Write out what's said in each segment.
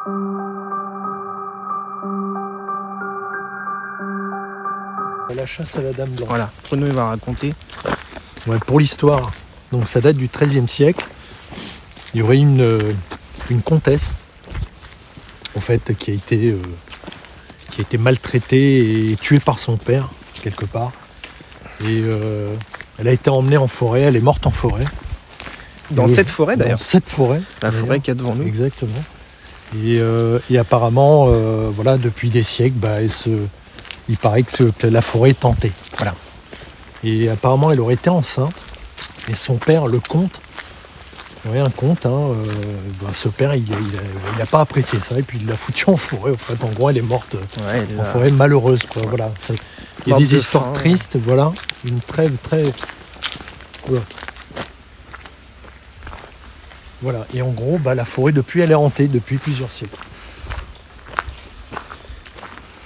La chasse à la dame blanche. Voilà, Renaud il va raconter. Ouais, pour l'histoire, donc ça date du XIIIe siècle. Il y aurait une comtesse, en fait, qui a été maltraitée et tuée par son père, quelque part. Et elle a été emmenée en forêt, elle est morte en forêt. Dans cette forêt d'ailleurs. Dans cette forêt. La forêt qu'il y a devant nous. Exactement. Et apparemment, voilà, depuis des siècles, il paraît que la forêt est hantée. Voilà. Et apparemment, elle aurait été enceinte. Et son père, le comte, un comte, ce père, il n'a pas apprécié ça. Et puis il l'a foutu en forêt. En fait, en gros, elle est morte en forêt malheureuse. Quoi. Ouais. Voilà. Il y a des histoires tristes. Voilà. Une très, très... Voilà. Et en gros, la forêt, depuis, elle est hantée depuis plusieurs siècles.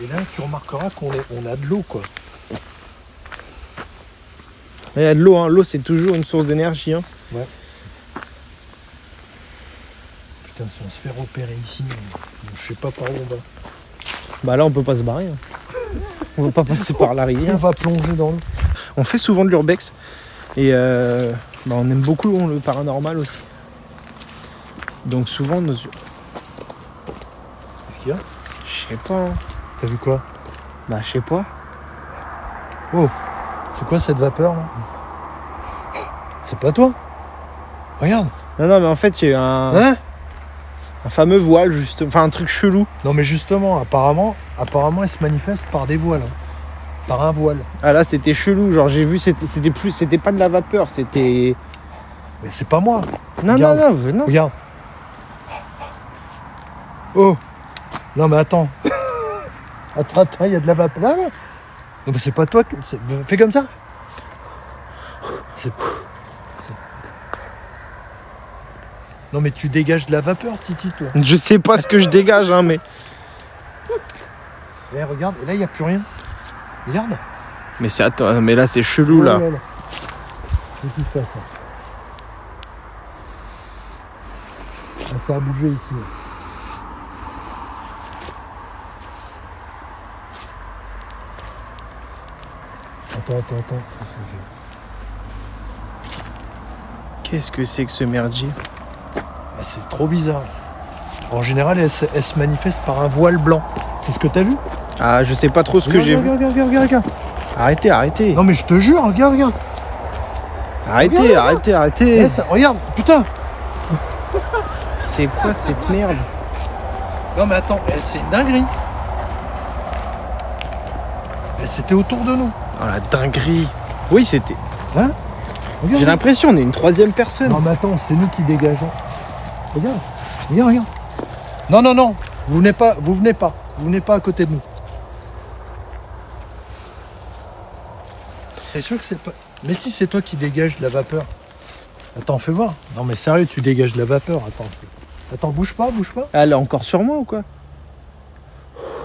Et là, tu remarqueras qu'on a de l'eau, quoi. Il y a de l'eau, hein. L'eau c'est toujours une source d'énergie. Hein. Ouais. Putain, si on se fait repérer ici, je sais pas par où on va. Bah là on peut pas se barrer. Hein. On va pas passer par la rivière. On va plonger dans l'eau. On fait souvent de l'urbex et on aime beaucoup le paranormal aussi. Donc souvent nos... Qu'est-ce qu'il y a? Je sais pas. Hein. T'as vu quoi? Bah je sais pas. Oh, c'est quoi cette vapeur là? C'est pas toi? Regarde. Non mais en fait il y a eu un fameux voile juste, enfin un truc chelou. Non mais justement, apparemment elle se manifeste par des voiles. Hein. Par un voile. Ah là c'était chelou, genre j'ai vu c'était pas de la vapeur, c'était... Mais c'est pas moi. Non. Regarde. Oh. Non mais attends. Attends, il y a de la vapeur. Là. Non mais c'est pas toi. Fais comme ça. Non mais tu dégages de la vapeur, Titi, toi. Je sais pas ce que je dégage, hein, mais... Et regarde, et là il n'y a plus rien. Regarde. Mais c'est attends, mais là c'est chelou là. Qu'est-ce qui se passe là? Ah, ça a bougé ici. Attends. Qu'est-ce que c'est que ce merdier? Ah, c'est trop bizarre. En général, elle se manifeste par un voile blanc. C'est ce que t'as vu? Ah, je sais pas trop ce que j'ai vu. Regarde. Arrêtez. Non mais je te jure, regarde. Arrêtez. Regarde, putain. C'est quoi cette merde? Non mais attends, c'est une dinguerie. C'était autour de nous. Oh la dinguerie. Oui, c'était... Hein? Regarde. J'ai l'impression on est une troisième personne. Non mais attends, c'est nous qui dégageons. Regarde. Non. Vous venez pas à côté de nous. T'es sûr que c'est pas... Mais si c'est toi qui dégages de la vapeur. Attends, fais voir. Non mais sérieux, tu dégages de la vapeur. Attends, bouge pas. Elle est encore sur moi ou quoi?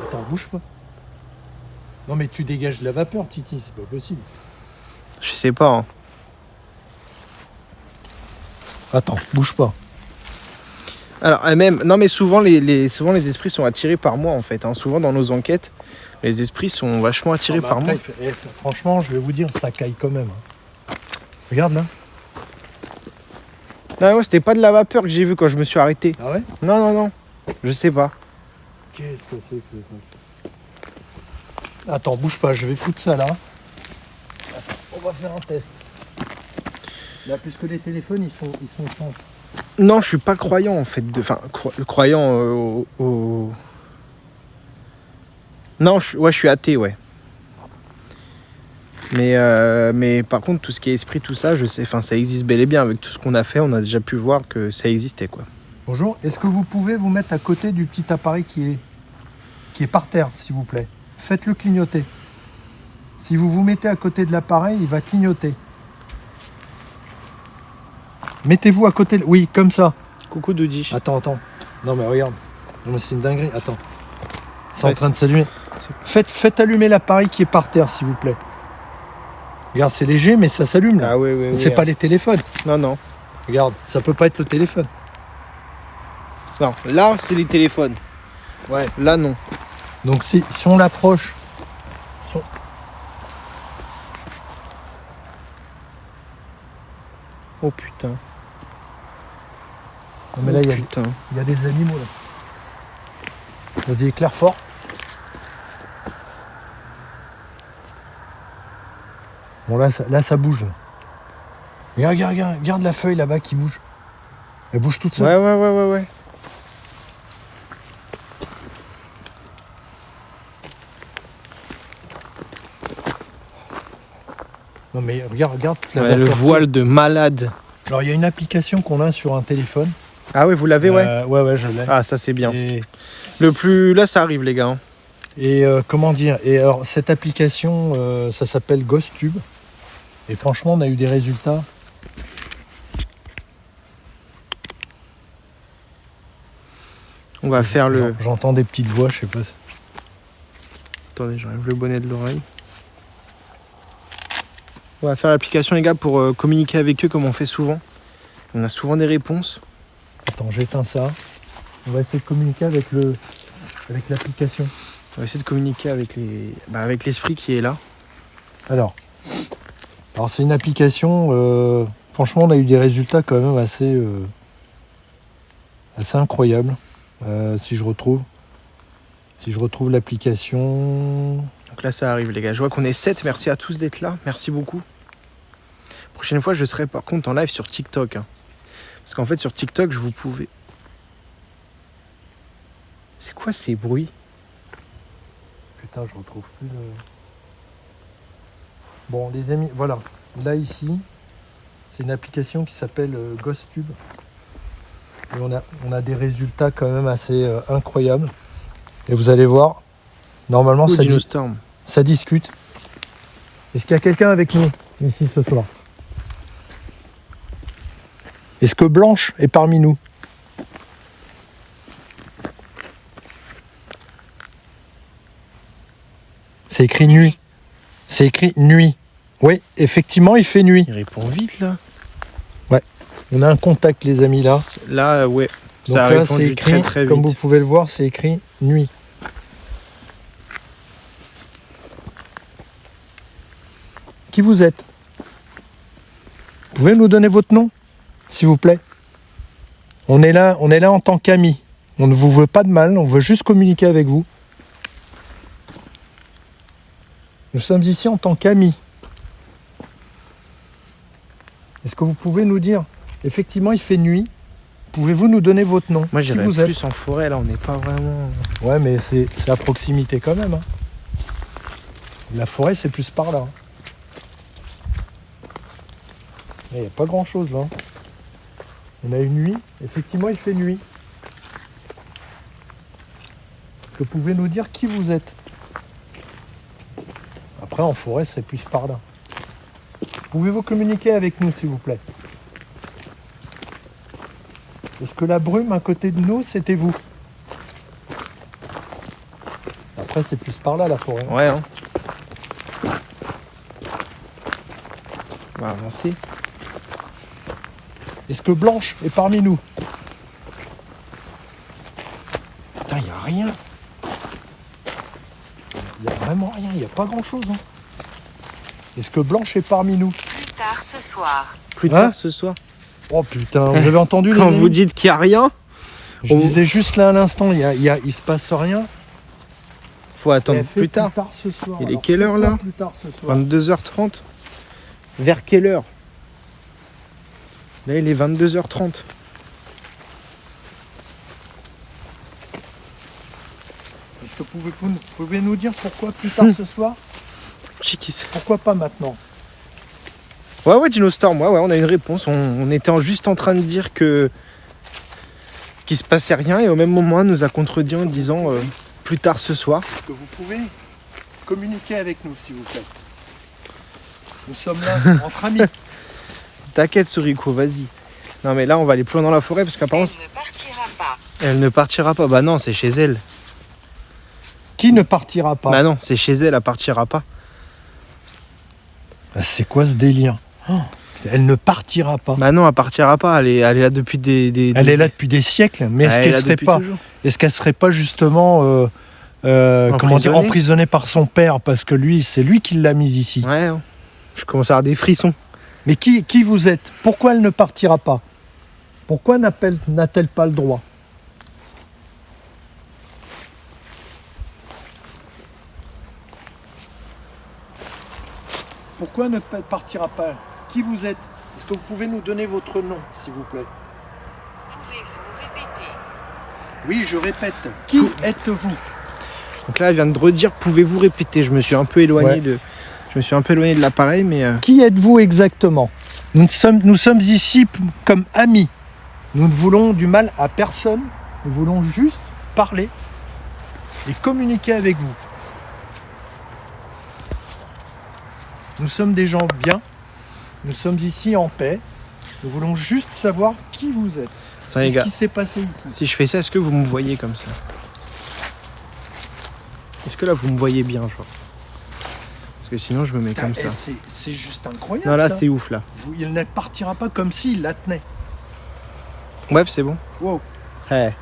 Attends, bouge pas. Non mais tu dégages de la vapeur, Titi, c'est pas possible. Je sais pas. Hein. Attends, bouge pas. Alors, même... Non mais souvent souvent les esprits sont attirés par moi en fait. Hein. Souvent dans nos enquêtes, les esprits sont vachement attirés par moi. Franchement, je vais vous dire, ça caille quand même. Regarde là. Non, c'était pas de la vapeur que j'ai vu quand je me suis arrêté. Ah ouais? Non. Je sais pas. Qu'est-ce que c'est que ça? Attends, bouge pas, je vais foutre ça là. Attends, on va faire un test. Là, puisque les téléphones, ils sont sans. Non, je suis pas croyant en fait. Enfin, croyant au... Non, je suis athée, ouais. Mais par contre, tout ce qui est esprit, tout ça, je sais, enfin, ça existe bel et bien. Avec tout ce qu'on a fait, on a déjà pu voir que ça existait, quoi. Bonjour, est-ce que vous pouvez vous mettre à côté du petit appareil qui est par terre, s'il vous plaît? Faites-le clignoter. Si vous vous mettez à côté de l'appareil, il va clignoter. Mettez-vous à côté... Oui, comme ça. Coucou Doudi. Attends. Non mais regarde. Non mais c'est une dinguerie. Attends. C'est en train de s'allumer. Faites allumer l'appareil qui est par terre, s'il vous plaît. Regarde, c'est léger, mais ça s'allume là. Ah oui. C'est pas les téléphones. Non. Regarde, ça peut pas être le téléphone. Non, là, c'est les téléphones. Ouais. Là, non. Donc si on l'approche... si on- Oh putain. Non, mais là, il y Putain. a des animaux là. Vas-y, éclaire fort. Bon là ça bouge. Mais regarde la feuille là-bas qui bouge. Elle bouge toute seule. Ouais. Non mais regarde toute la Ouais, le vapeur. voile de malade. Alors il y a une application qu'on a sur un téléphone. Ah ouais, vous l'avez, ouais. Ouais, je l'ai. Ah, ça c'est bien. Et, Le plus... Là, ça arrive, les gars. Hein. comment dire. Et alors cette application, ça s'appelle GhostTube. Et franchement, on a eu des résultats. On va faire le... J'entends des petites voix, je sais pas. Attendez, j'enlève le bonnet de l'oreille. On va faire l'application, les gars, pour communiquer avec eux comme on fait souvent. On a souvent des réponses. Attends, j'éteins ça. On va essayer de communiquer avec l'application. On va essayer de communiquer avec avec l'esprit qui est là. Alors c'est une application. Franchement, on a eu des résultats quand même assez incroyables. Si je retrouve l'application. Donc là, ça arrive, les gars. Je vois qu'on est 7. Merci à tous d'être là. Merci beaucoup. Prochaine fois, je serai par contre en live sur TikTok. Hein. Parce qu'en fait, sur TikTok, vous pouvez... C'est quoi ces bruits? Putain, je retrouve plus le... Bon, les amis, voilà. Là, ici, c'est une application qui s'appelle GhostTube. Et on a des résultats quand même assez incroyables. Et vous allez voir, normalement, ça discute. Est-ce qu'il y a quelqu'un avec nous ici ce soir? Est-ce que Blanche est parmi nous? C'est écrit nuit. C'est écrit nuit. Oui, effectivement, il fait nuit. Il répond vite, là. On a un contact, les amis, là. Là, ouais. Donc Ça a là, répondu c'est écrit, très vite. comme vous pouvez le voir, c'est écrit nuit. Qui vous êtes? Vous pouvez nous donner votre nom, s'il vous plaît? On est là en tant qu'amis. On ne vous veut pas de mal, on veut juste communiquer avec vous. Nous sommes ici en tant qu'amis. Est-ce que vous pouvez nous dire? Effectivement, il fait nuit. Pouvez-vous nous donner votre nom? Moi, Qui j'irais vous êtes? plus en forêt, là. On n'est pas vraiment... Ouais, mais c'est à proximité quand même. Hein. La forêt, c'est plus par là. Il n'y a pas grand-chose là. On a une nuit. Effectivement, il fait nuit. Est-ce que vous pouvez nous dire qui vous êtes? Après, en forêt, c'est plus par là. Pouvez-vous communiquer avec nous, s'il vous plaît? Est-ce que la brume à côté de nous, c'était vous? Après, c'est plus par là, la forêt. Ouais, hein. On va avancer. Est-ce que Blanche est parmi nous? Putain, il n'y a rien. Il n'y a vraiment rien, il n'y a pas grand-chose. Hein. Est-ce que Blanche est parmi nous? Plus tard ce soir. Plus Hein tard ce soir. Oh putain, vous avez entendu les Quand amis? vous dites qu'il n'y a rien, Je disais juste là à l'instant, il se passe rien. faut attendre Elle fait plus tard. ce soir. Il est Alors, quelle heure, pourquoi là plus tard ce soir? 22h30. Vers quelle heure? Là, il est 22h30. Est-ce que vous pouvez nous dire pourquoi plus tard ce soir? Chiquis. Pourquoi pas maintenant? Ouais, Dinostorm, ouais, on a une réponse. On était juste en train de dire qu'il se passait rien et au même moment, elle nous a contredit en disant plus tard ce soir. Est-ce que vous pouvez communiquer avec nous, s'il vous plaît? Nous sommes là entre amis. T'inquiète, Sorico, vas-y. Non, mais là, on va aller plus loin dans la forêt parce qu'apparemment, Elle ne partira pas. elle ne partira pas. Bah non, c'est chez elle. Qui ne partira pas? Bah non, c'est chez elle, elle partira pas. C'est quoi ce délire? Oh, Elle ne partira pas. Bah non, elle partira pas. Elle est là depuis Elle est là depuis des siècles, mais est-ce Elle est qu'elle là serait depuis pas, toujours. est-ce qu'elle serait pas justement, comment dire, emprisonnée par son père, parce que c'est lui qui l'a mise ici. Ouais, hein. Je commence à avoir des frissons. Mais qui vous êtes? Pourquoi elle ne partira pas? Pourquoi n'a-t-elle pas le droit? Pourquoi ne partira pas? Qui vous êtes? Est-ce que vous pouvez nous donner votre nom, s'il vous plaît? Pouvez-vous répéter? Oui, je répète. Qui êtes-vous? Donc là, elle vient de redire, pouvez-vous répéter? Je me suis un peu éloigné Ouais. de l'appareil, mais Qui êtes-vous exactement? Nous sommes ici comme amis. Nous ne voulons du mal à personne. Nous voulons juste parler et communiquer avec vous. Nous sommes des gens bien. Nous sommes ici en paix. Nous voulons juste savoir qui vous êtes. ça, les Qu'est-ce gars, qui s'est passé ici? si je fais ça, est-ce que vous me voyez comme ça? Est-ce que là, vous me voyez bien, genre? Parce que sinon, je me mets comme ça. C'est juste incroyable. Non, là, ça. c'est ouf, là. Il ne partira pas comme s'il la tenait. Ouais, c'est bon. Wow. Ouais.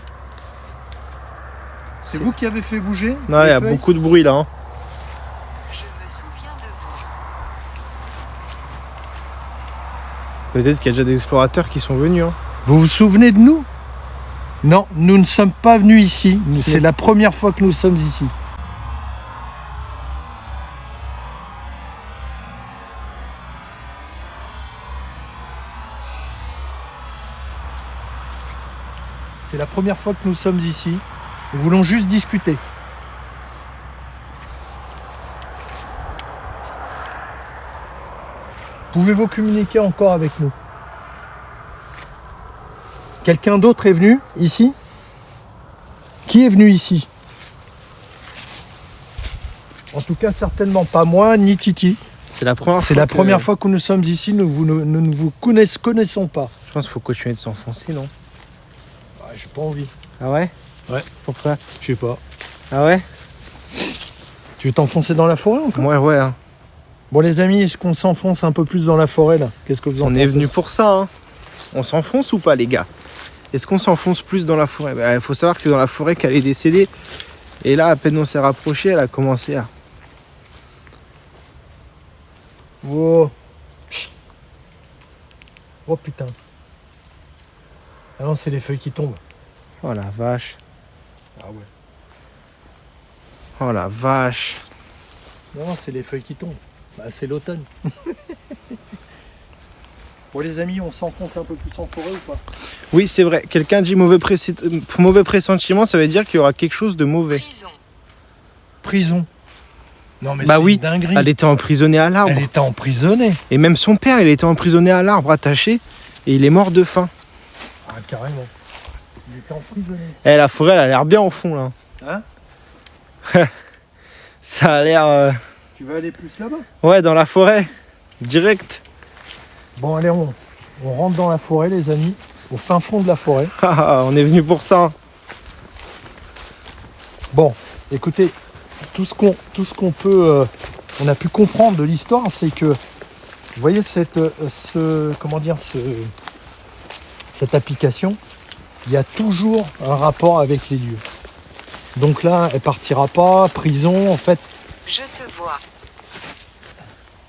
C'est vous qui avez fait bouger? Non, là, il y les a feuilles beaucoup de bruit, là. Hein. Je me souviens de vous. Peut-être qu'il y a déjà des explorateurs qui sont venus. Hein. Vous vous souvenez de nous? Non, nous ne sommes pas venus ici. C'est la première fois que nous sommes ici. C'est la première fois que nous sommes ici. Nous voulons juste discuter. Pouvez-vous communiquer encore avec nous? Quelqu'un d'autre est venu ici? Qui est venu ici? En tout cas, certainement pas moi, ni Titi. C'est la première C'est fois la que- première fois que nous sommes ici, nous ne vous connaissons pas. Je pense qu'il faut continuer de s'enfoncer, non? J'ai pas envie. Ah ouais? Ouais. Pourquoi? Je sais pas. Ah ouais? Tu veux t'enfoncer dans la forêt encore? Ouais, hein. Bon les amis, est-ce qu'on s'enfonce un peu plus dans la forêt là? Qu'est-ce que vous en On pensez? est venu pour ça, hein. On s'enfonce ou pas, les gars? Est-ce qu'on s'enfonce plus dans la forêt? Il faut savoir que c'est dans la forêt qu'elle est décédée. Et là, à peine on s'est rapproché, elle a commencé à... Wow. Oh putain. Ah non, c'est les feuilles qui tombent. Oh la vache. Ah ouais. Oh la vache. Non, c'est les feuilles qui tombent. Bah, c'est l'automne. Bon les amis, on s'enfonce un peu plus en forêt ou pas? Oui, c'est vrai. Quelqu'un dit mauvais pressentiment, ça veut dire qu'il y aura quelque chose de mauvais. Prison. Prison. Non mais Bah c'est oui, une dinguerie. Elle était emprisonnée à l'arbre. Elle était emprisonnée. Et même son père, il était emprisonné à l'arbre, attaché. Et il est mort de faim. Ah carrément. Il était emprisonné. Eh, la forêt, elle a l'air bien au fond, là. Hein? Ça a l'air... Tu vas aller plus là-bas? Ouais, dans la forêt. Direct. Bon allez, on rentre dans la forêt les amis. Au fin fond de la forêt. On est venu pour ça. Hein. Bon, écoutez, tout ce qu'on peut, on a pu comprendre de l'histoire, c'est que, vous voyez cette application, il y a toujours un rapport avec les lieux. Donc là, elle partira pas, prison, en fait. Je te vois.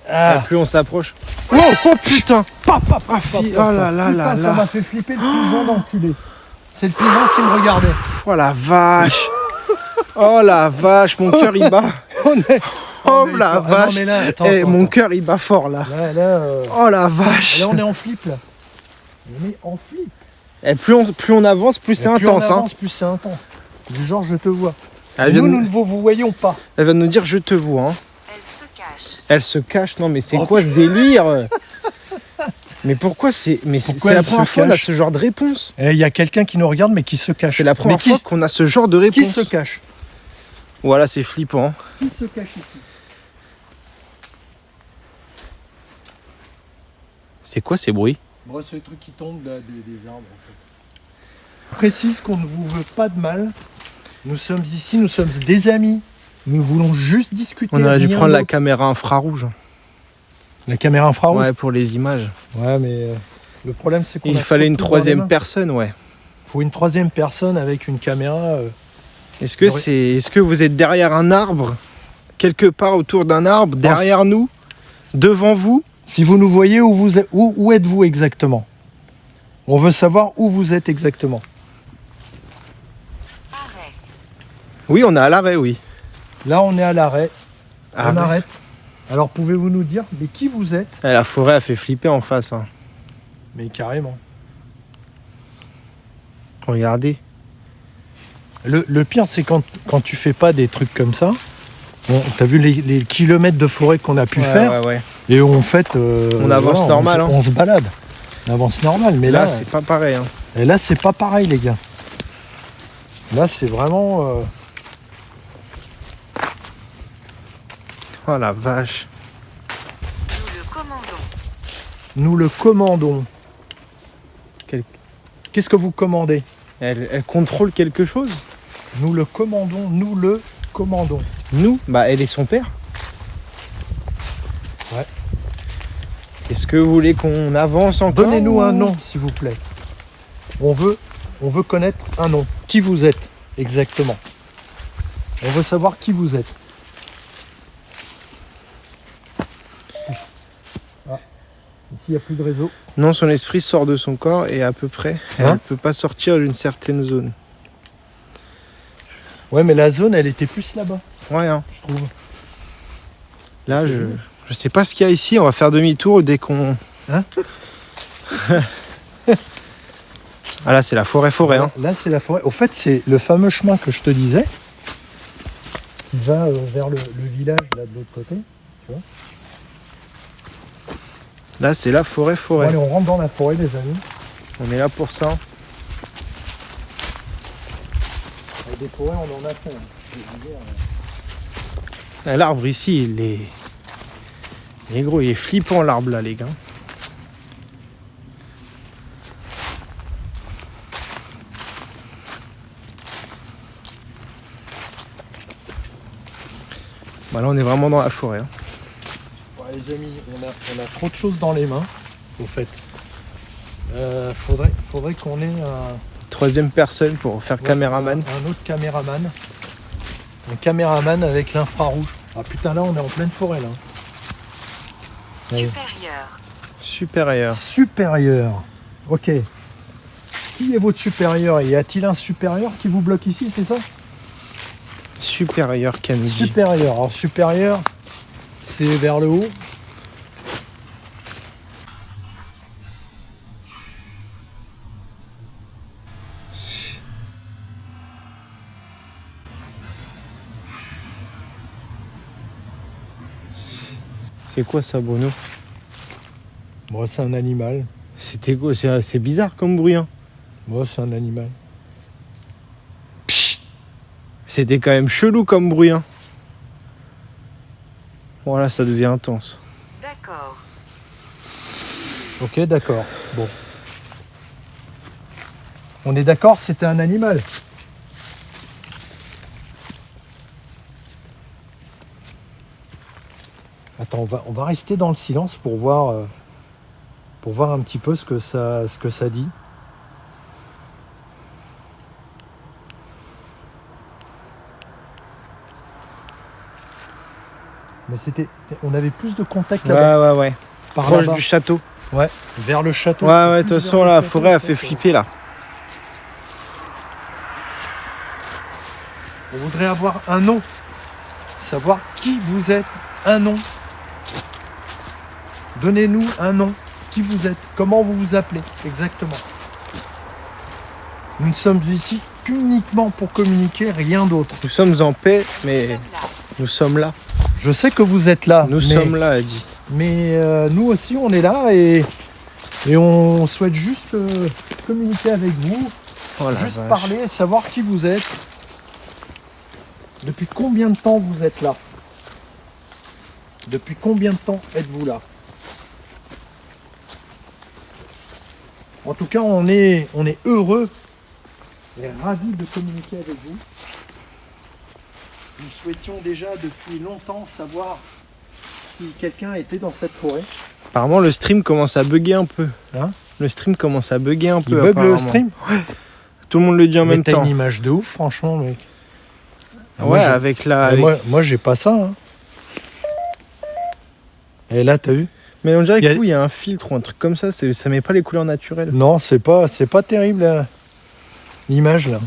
Ah, Plus on s'approche. oh, oh putain, Oh là là là Putain, ça là. m'a fait flipper le pigeon d'enculé. C'est le pigeon qui me regardait. Oh la vache. Oh la vache, mon cœur il bat. Oh mais la attends, vache. non, mais là, attends, Eh, attends, mon attends. cœur il bat fort là. Là, Oh la vache. là, on est en flip là. On est en flip. Et plus on avance, plus c'est Et plus intense. on Hein. avance, plus c'est intense. Du genre, je te vois. Elle, vient Nous, de, nous ne vous voyons pas. elle vient de nous dire je te vois. Hein. Elle se cache. Elle se cache. Non mais c'est Oh, quoi ce délire? Mais pourquoi c'est Pourquoi la elle première se fois qu'on a cache ce genre de réponse. Il y a quelqu'un qui nous regarde, mais qui se cache. C'est la première Mais fois qu'on a ce genre de réponse. qui se cache? Voilà, c'est flippant. Qui se cache ici? C'est quoi ces bruits? Bon, c'est les trucs qui tombent là, des arbres. En fait. Précise qu'on ne vous veut pas de mal. Nous sommes ici, nous sommes des amis. Nous voulons juste discuter. On aurait dû rien prendre la d'autre. caméra infrarouge. La caméra infrarouge. Ouais, pour les images. Ouais, mais le problème c'est qu'on Il a fallait une tout dans les troisième mains. personne, ouais. Faut une troisième personne avec une caméra. Est-ce que vous êtes derrière un arbre, quelque part autour d'un arbre, derrière nous, devant vous? Si vous nous voyez, où êtes-vous exactement? On veut savoir où vous êtes exactement. Arrêt. Oui, on est à l'arrêt, oui. Là, on est à l'arrêt. On Arrêt. arrête. Alors, pouvez-vous nous dire, mais qui vous êtes? Eh, la forêt a fait flipper en face. Hein. Mais carrément. Regardez. Le pire, c'est quand tu fais pas des trucs comme ça. T'as vu les kilomètres de forêt qu'on a pu faire, Ouais. et en fait, On avance voilà, normal, on se balade. On avance normal, mais Là, là, c'est pas pareil. Hein. et là, c'est pas pareil, les gars. Là, c'est vraiment. Oh la vache. Nous le commandons. Nous le commandons. Quel- Qu'est-ce que vous commandez? Elle contrôle quelque chose? Nous le commandons. Nous le commandons. Nous? Bah, elle est son père. Ouais. Est-ce que vous voulez qu'on avance encore? Donnez-nous ou- un nom, s'il vous plaît. On veut connaître un nom. Qui vous êtes exactement? On veut savoir qui vous êtes. Ah, ici, il n'y a plus de réseau. Non, son esprit sort de son corps et à peu près, elle Hein peut pas sortir d'une certaine zone. Ouais, mais la zone, elle était plus là-bas, Ouais, hein. je trouve. Là, je sais pas ce qu'il y a ici. On va faire demi-tour dès qu'on. Hein? Ah là, c'est la forêt. Hein. Là, c'est la forêt. Au fait, c'est le fameux chemin que je te disais, qui va vers le village, là, de l'autre côté. Là, c'est la forêt. Bon, allez, on rentre dans la forêt, les amis. On est là pour ça. Avec des forêts, on en a fait. Ah, l'arbre ici, il est gros. Il est flippant, l'arbre là, les gars. Bah là, on est vraiment dans la forêt. Hein. Ouais, les amis, on a trop de choses dans les mains, au fait. Faudrait qu'on ait un Troisième personne pour faire caméraman. un autre caméraman. Un caméraman avec l'infrarouge. Ah putain, là, on est en pleine forêt, là. Ouais. Supérieur. Supérieur. Supérieur. Ok. Qui est votre supérieur? Y a-t-il un supérieur qui vous bloque ici, c'est ça? Supérieur, Candy. Supérieur. Alors, supérieur, c'est vers le haut. C'est quoi ça, Bruno? Moi, c'est un animal. C'était quoi? C'est bizarre comme bruit. Hein. Moi, c'est un animal. C'était quand même chelou comme bruit. Hein. Voilà, ça devient intense. D'accord. Ok, d'accord. Bon. On est d'accord, c'était un animal. Attends, on va rester dans le silence pour voir un petit peu ce que ça dit. Mais on avait plus de contact là-bas, Ouais. par Proche là-bas. du château. Ouais, vers le château. Ouais, de toute Plus façon, vers la le château, forêt a en fait flipper là. On voudrait avoir un nom. Savoir qui vous êtes. Un nom. Donnez-nous un nom. Qui vous êtes. Comment vous vous appelez. Exactement. Nous ne sommes ici qu'uniquement pour communiquer, rien d'autre. Nous sommes en paix, Nous mais sommes là. nous sommes là. Je sais que vous êtes là. Nous sommes là, elle dit. Mais nous aussi, on est là et on souhaite juste communiquer avec vous. Oh la Juste vache. parler, savoir qui vous êtes. Depuis combien de temps vous êtes là? Depuis combien de temps êtes-vous là? En tout cas, on est heureux et ravis de communiquer avec vous. Nous souhaitions déjà depuis longtemps savoir si quelqu'un était dans cette forêt. Apparemment, le stream commence à bugger un peu. Hein? Le stream commence à bugger un Il peu. bug le apparemment. stream. Tout le monde le dit en Mais même t'as temps. une image de ouf, franchement, mec. Ouais, Moi, avec la. avec- moi j'ai pas ça. Hein. Et là, t'as vu? Mais on dirait Il y a- que oui, il y a un filtre ou un truc comme ça. Ça met pas les couleurs naturelles. Non, c'est pas terrible là. L'image là.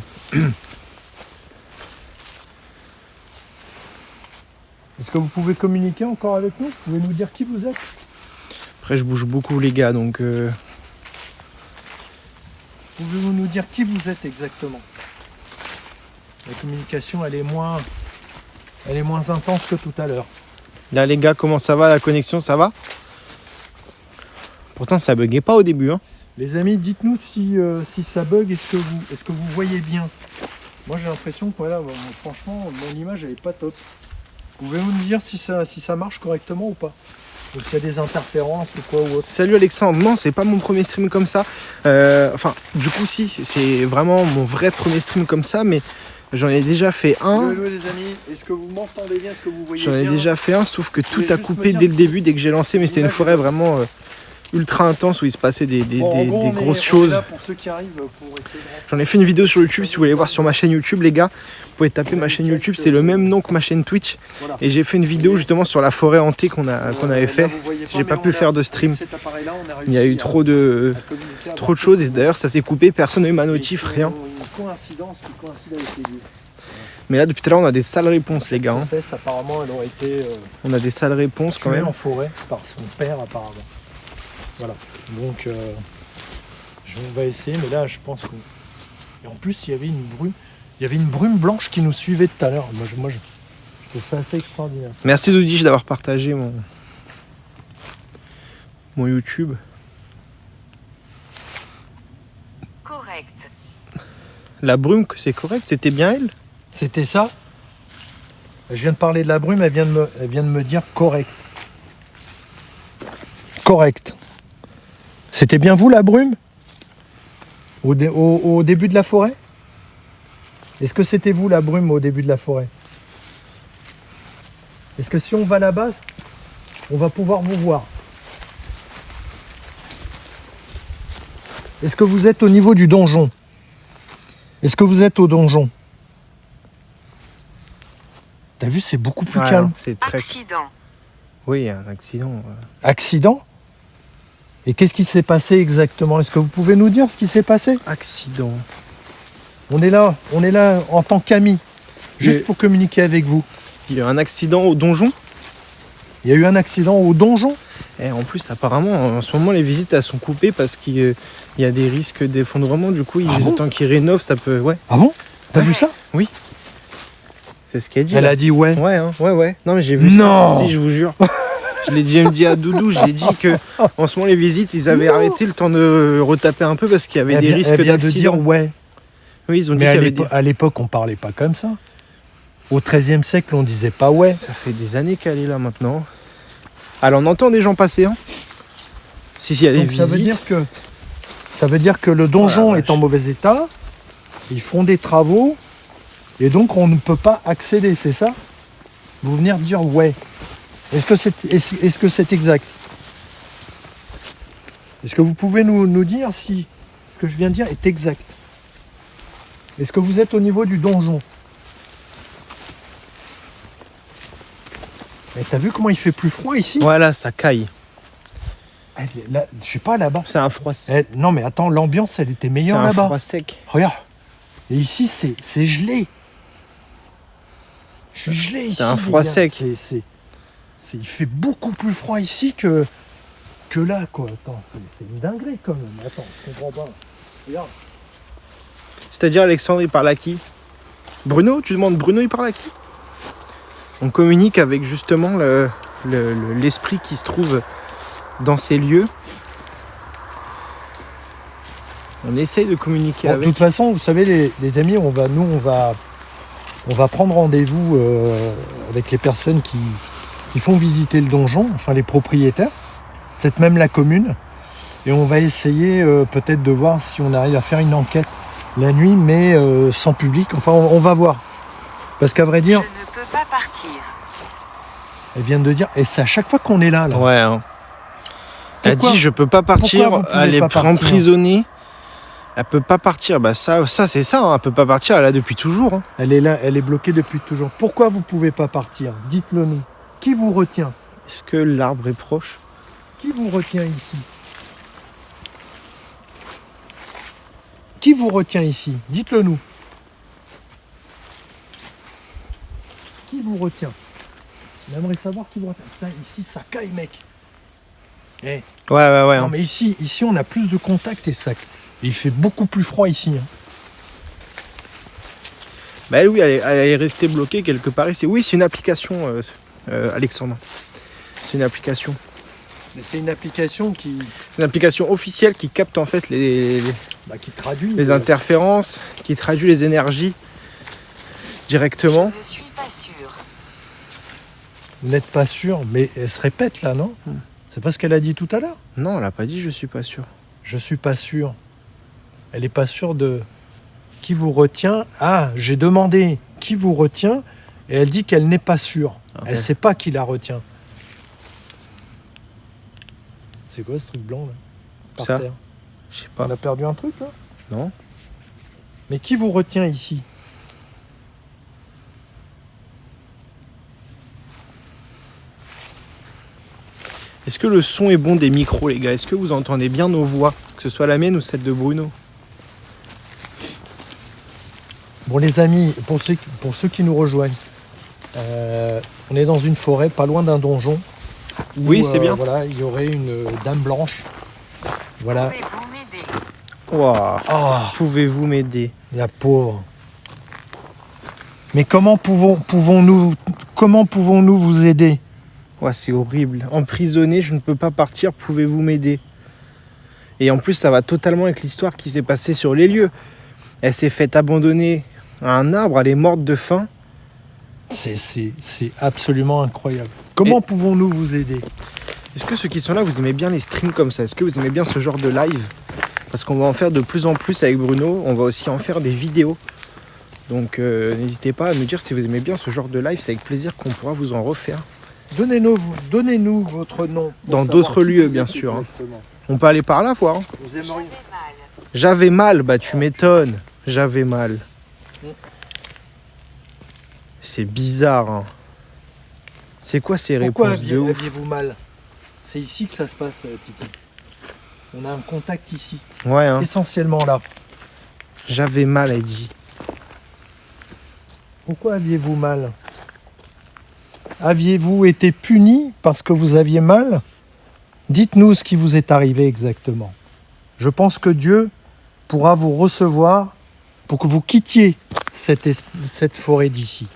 Est-ce que vous pouvez communiquer encore avec nous? Vous pouvez nous dire qui vous êtes? Après, je bouge beaucoup, les gars, donc. Pouvez-vous nous dire qui vous êtes exactement? La communication, elle est moins intense que tout à l'heure. Là, les gars, comment ça va? La connexion, ça va? Pourtant, ça buguait pas au début. Hein. Les amis, dites-nous si ça bug, est-ce que vous voyez bien? Moi j'ai l'impression que voilà, franchement, mon image elle est pas top. Pouvez-vous nous dire si ça marche correctement ou pas? Ou s'il y a des interférences ou quoi ou autre? Salut Alexandre, non, c'est pas mon premier stream comme ça. Enfin, du coup, si, c'est vraiment mon vrai premier stream comme ça, mais j'en ai déjà fait un. Hello les amis, est-ce que vous m'entendez bien? Est-ce que vous voyez J'en ai bien? déjà fait un, sauf que tout voulez a juste coupé me dire dès le si- début, dès que j'ai lancé, mais c'est une L'image, forêt vraiment ultra intense où il se passait des Bon, en gros, grosses on est choses. là pour ceux qui arrivent pour essayer de rentrer. J'en ai fait une vidéo sur YouTube, si vous voulez voir sur ma chaîne YouTube, les gars. Vous pouvez taper ma chaîne YouTube, c'est le même nom que ma chaîne Twitch. Voilà. Et j'ai fait une vidéo justement sur la forêt hantée qu'on avait Là, fait. vous voyez J'ai mais pas on pu a- faire de stream. avec cet appareil-là, on a Il y a eu réussi trop à de communiquer, choses et d'ailleurs ça s'est coupé, personne n'a eu ma notif, Et rien. Une coïncidence qui coïncide avec les lieux. Mais là depuis tout à l'heure on a des sales réponses les gars. Hein. L'espèce, apparemment, elle aurait été On a des sales réponses quand tuée même. en forêt par son père, apparemment. Voilà. Donc, on va essayer, mais là, je pense qu'on. Et en plus, il y avait une brume. Il y avait une brume blanche qui nous suivait tout à l'heure. Moi, je trouve ça assez extraordinaire. Merci Doudich d'avoir partagé mon YouTube. Correct. La brume, c'est correct, c'était bien elle? C'était ça. Je viens de parler de la brume, elle vient de me dire correct. Correct. C'était bien vous la brume au début de la forêt? Est-ce que c'était vous la brume au début de la forêt? Est-ce que si on va là-bas, on va pouvoir vous voir? Est-ce que vous êtes au niveau du donjon? Est-ce que vous êtes au donjon? T'as vu, c'est beaucoup plus Ouais, calme. non, c'est très... Accident. Oui, il y a un accident. Accident? Et qu'est-ce qui s'est passé exactement? Est-ce que vous pouvez nous dire ce qui s'est passé? Accident. On est là en tant qu'amis, juste Et- pour communiquer avec vous. Il y a eu un accident au donjon. Il y a eu un accident au donjon? Et en plus, apparemment, en ce moment, les visites elles sont coupées parce qu'il y a des risques d'effondrement. Du coup, Ah bon le temps qu'ils rénovent, ça peut. Ouais, Ah bon? T'as Ouais. vu ça? c'est ce qu'elle dit. Elle là. a dit ouais. Ouais, hein, ouais. Non, mais j'ai vu Non. ça. Si, je vous jure. Je l'ai déjà dit à Doudou. J'ai dit que en ce moment, les visites, ils avaient arrêté le temps de retaper un peu parce qu'il y avait des risques elle vient de dire d'accident. ouais. Oui, ils ont dit Mais qu'il y avait des... à l'époque, on parlait pas comme ça. Au XIIIe siècle, on disait pas ouais. Ça fait des années qu'elle est là maintenant. Alors, on entend des gens passer. Hein. Si, il y a des Donc visites. ça veut dire que le donjon Oh la est en vache. mauvais état. Ils font des travaux et donc on ne peut pas accéder, c'est ça? Vous venez de dire ouais. Est-ce que c'est exact? Est-ce que vous pouvez nous dire si ce que je viens de dire est exact? Est-ce que vous êtes au niveau du donjon? Mais t'as vu comment il fait plus froid ici? Voilà, ça caille. Là, je sais pas là-bas. C'est un froid sec. Non mais attends, l'ambiance elle était C'est meilleure un là-bas. froid sec. Regarde. Et ici c'est gelé. Je suis gelé ici. C'est un les froid gars. sec. Il fait beaucoup plus froid ici que là quoi. Attends, c'est une dinguerie quand même. Attends, je comprends pas. Regarde. C'est-à-dire, Alexandre, il parle à qui? Bruno? Tu demandes Bruno, il parle à qui? On communique avec justement l'esprit qui se trouve dans ces lieux. On essaye de communiquer Bon, de avec. toute façon, vous savez les amis, on va prendre rendez-vous avec les personnes qui font visiter le donjon, enfin les propriétaires, peut-être même la commune. Et on va essayer peut-être de voir si on arrive à faire une enquête la nuit, mais sans public. Enfin, on va voir. Parce qu'à vrai Je dire, ne peux pas partir. Elle vient de dire, et c'est à chaque fois qu'on est là. Ouais. Hein. Elle Pourquoi- dit je peux pas partir, pourquoi vous pouvez elle est pas partir emprisonnée. Elle peut pas partir. Bah ça c'est ça, hein. Elle peut pas partir, elle est là depuis toujours. Hein. Elle est là, elle est bloquée depuis toujours. Pourquoi vous pouvez pas partir? Dites-le nous. Qui vous retient? Est-ce que l'arbre est proche? Qui vous retient ici? Qui vous retient ici? Dites-le nous. Qui vous retient? J'aimerais savoir qui vous retient. Putain, ici ça caille, mec. Eh, Ouais. non Hein. mais ici on a plus de contact et ça. Il fait beaucoup plus froid ici. Hein. Bah oui, elle est restée bloquée quelque part ici. Oui, c'est une application, Alexandre. C'est une application. Mais c'est une application qui C'est une application officielle qui capte en fait les traduit. les interférences, qui traduit les énergies directement. Je ne suis pas sûr. Vous n'êtes pas sûr, mais elle se répète là, non? C'est pas ce qu'elle a dit tout à l'heure. Non, elle a pas dit je suis pas sûr. Je suis pas sûr. Elle est pas sûre de qui vous retient. Ah, j'ai demandé qui vous retient et elle dit qu'elle n'est pas sûre. Ok. Elle sait pas qui la retient. C'est quoi ce truc blanc là? Par Ça terre. Je sais pas. On a perdu un truc là? Non. Mais qui vous retient ici? Est-ce que le son est bon des micros, les gars? Est-ce que vous entendez bien nos voix? Que ce soit la mienne ou celle de Bruno? Bon les amis, pour ceux qui nous rejoignent, on est dans une forêt pas loin d'un donjon. Où, Oui, c'est bien. Voilà, il y aurait une dame blanche. Voilà. Pouvez-vous m'aider? Waouh. Oh, Pouvez-vous m'aider? la pauvre. Mais comment pouvons-nous vous aider? Ouais, c'est horrible. Emprisonné, je ne peux pas partir, pouvez-vous m'aider? Et en plus, ça va totalement avec l'histoire qui s'est passée sur les lieux. Elle s'est faite abandonner à un arbre, elle est morte de faim. C'est absolument incroyable. Comment pouvons-nous vous aider? Est-ce que ceux qui sont là, vous aimez bien les streams comme ça? Est-ce que vous aimez bien ce genre de live? Parce qu'on va en faire de plus en plus avec Bruno. On va aussi en faire des vidéos. Donc n'hésitez pas à nous dire si vous aimez bien ce genre de live. C'est avec plaisir qu'on pourra vous en refaire. Donnez-nous votre nom. pour Dans savoir d'autres qui lieux, vous bien êtes sûr, hein. exactement. On peut aller par là voir. Hein. Vous J'avais aimeriez... mal. J'avais mal, bah tu m'étonnes. J'avais mal. C'est bizarre. Hein. C'est quoi ces Pourquoi réponses de ouf? aviez-vous mal? C'est ici que ça se passe, Titi. On a un contact ici. Ouais, hein. Essentiellement là. J'avais mal, elle dit. Pourquoi aviez-vous mal? Aviez-vous été puni parce que vous aviez mal? Dites-nous ce qui vous est arrivé exactement. Je pense que Dieu pourra vous recevoir pour que vous quittiez cette forêt d'ici.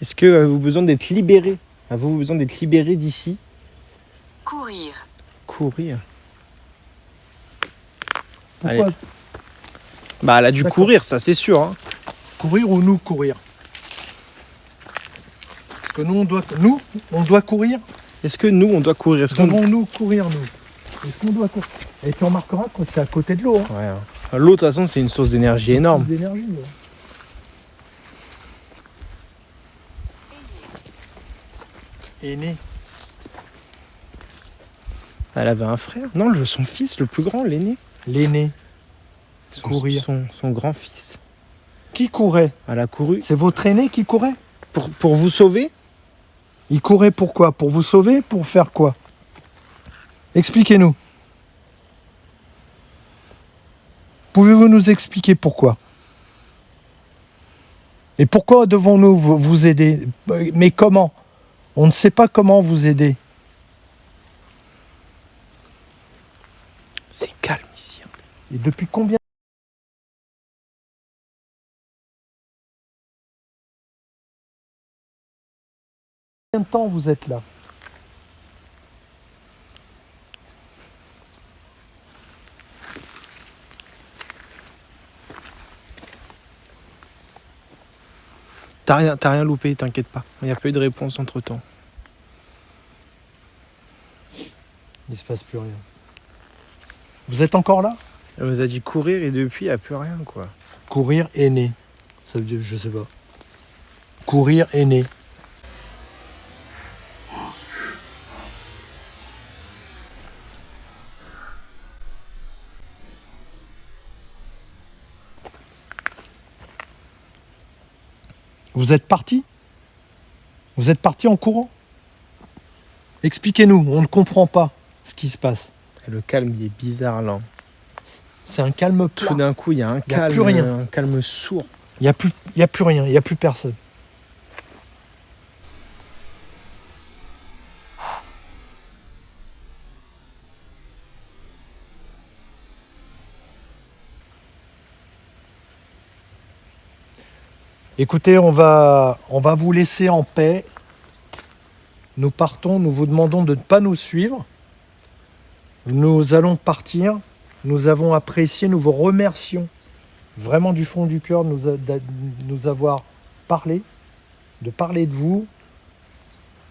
Est-ce que avez-vous besoin d'être libéré? Avez-vous besoin d'être libéré d'ici? Courir. Courir. Pourquoi Allez. Bah elle a dû D'accord. courir, ça c'est sûr. Hein. courir ou nous courir? Parce que nous, on doit courir. Est-ce que nous on doit courir? Est-ce qu'on... Devons-nous courir, nous? Est-ce qu'on doit courir? Et tu remarqueras que c'est à côté de l'eau. Hein. Ouais. Hein. L'eau de toute façon c'est une source d'énergie énorme. D'énergie, l'eau. Aîné. Elle avait un frère? Non, son fils, le plus grand, l'aîné. L'aîné. Son, Courir. son grand-fils. Qui courait? Elle a couru. C'est votre aîné qui courait? Pour vous sauver? Il courait pourquoi? Pour vous sauver? Pour faire quoi? Expliquez-nous. Pouvez-vous nous expliquer pourquoi? Et pourquoi devons-nous vous aider? Mais comment? On ne sait pas comment vous aider. C'est calme ici. Hein. Et depuis combien de temps vous êtes là? T'as rien loupé, t'inquiète pas. Il n'y a pas eu de réponse entre temps. Il se passe plus rien. Vous êtes encore là? Elle nous a dit courir et depuis il n'y a plus rien quoi. Courir aîné. Ça veut dire, je sais pas. Courir aîné. Vous êtes parti? Vous êtes parti en courant? Expliquez-nous, on ne comprend pas ce qui se passe. Le calme, il est bizarre là. C'est un calme plat. Tout d'un coup, il y a un Il y a calme, plus rien. un calme sourd. Il n'y a plus rien, il n'y a plus personne. Écoutez, on va vous laisser en paix. Nous partons, nous vous demandons de ne pas nous suivre. Nous allons partir. Nous avons apprécié, nous vous remercions vraiment du fond du cœur de nous avoir parlé, de parler de vous.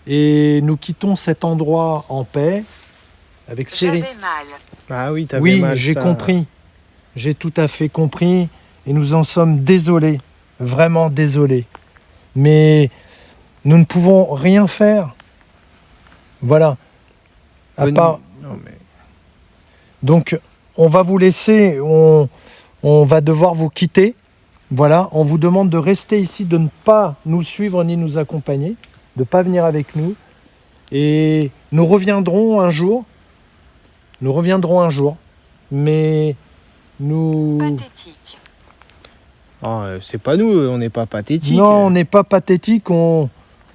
Et nous quittons cet endroit en paix avec Cyril. J'avais mal. Ah oui, t'avais Oui, mal. j'ai ça. compris. J'ai tout à fait compris. Et nous en sommes désolés. Vraiment désolés. Mais nous ne pouvons rien faire. Voilà. À Bonne- part... Non, mais... Donc, on va vous laisser. On va devoir vous quitter. Voilà. On vous demande de rester ici, de ne pas nous suivre ni nous accompagner, de ne pas venir avec nous. Et nous reviendrons un jour. Nous reviendrons un jour. Mais nous... Pathétique. c'est pas nous, on n'est pas pathétique. Non, on n'est pas pathétique, on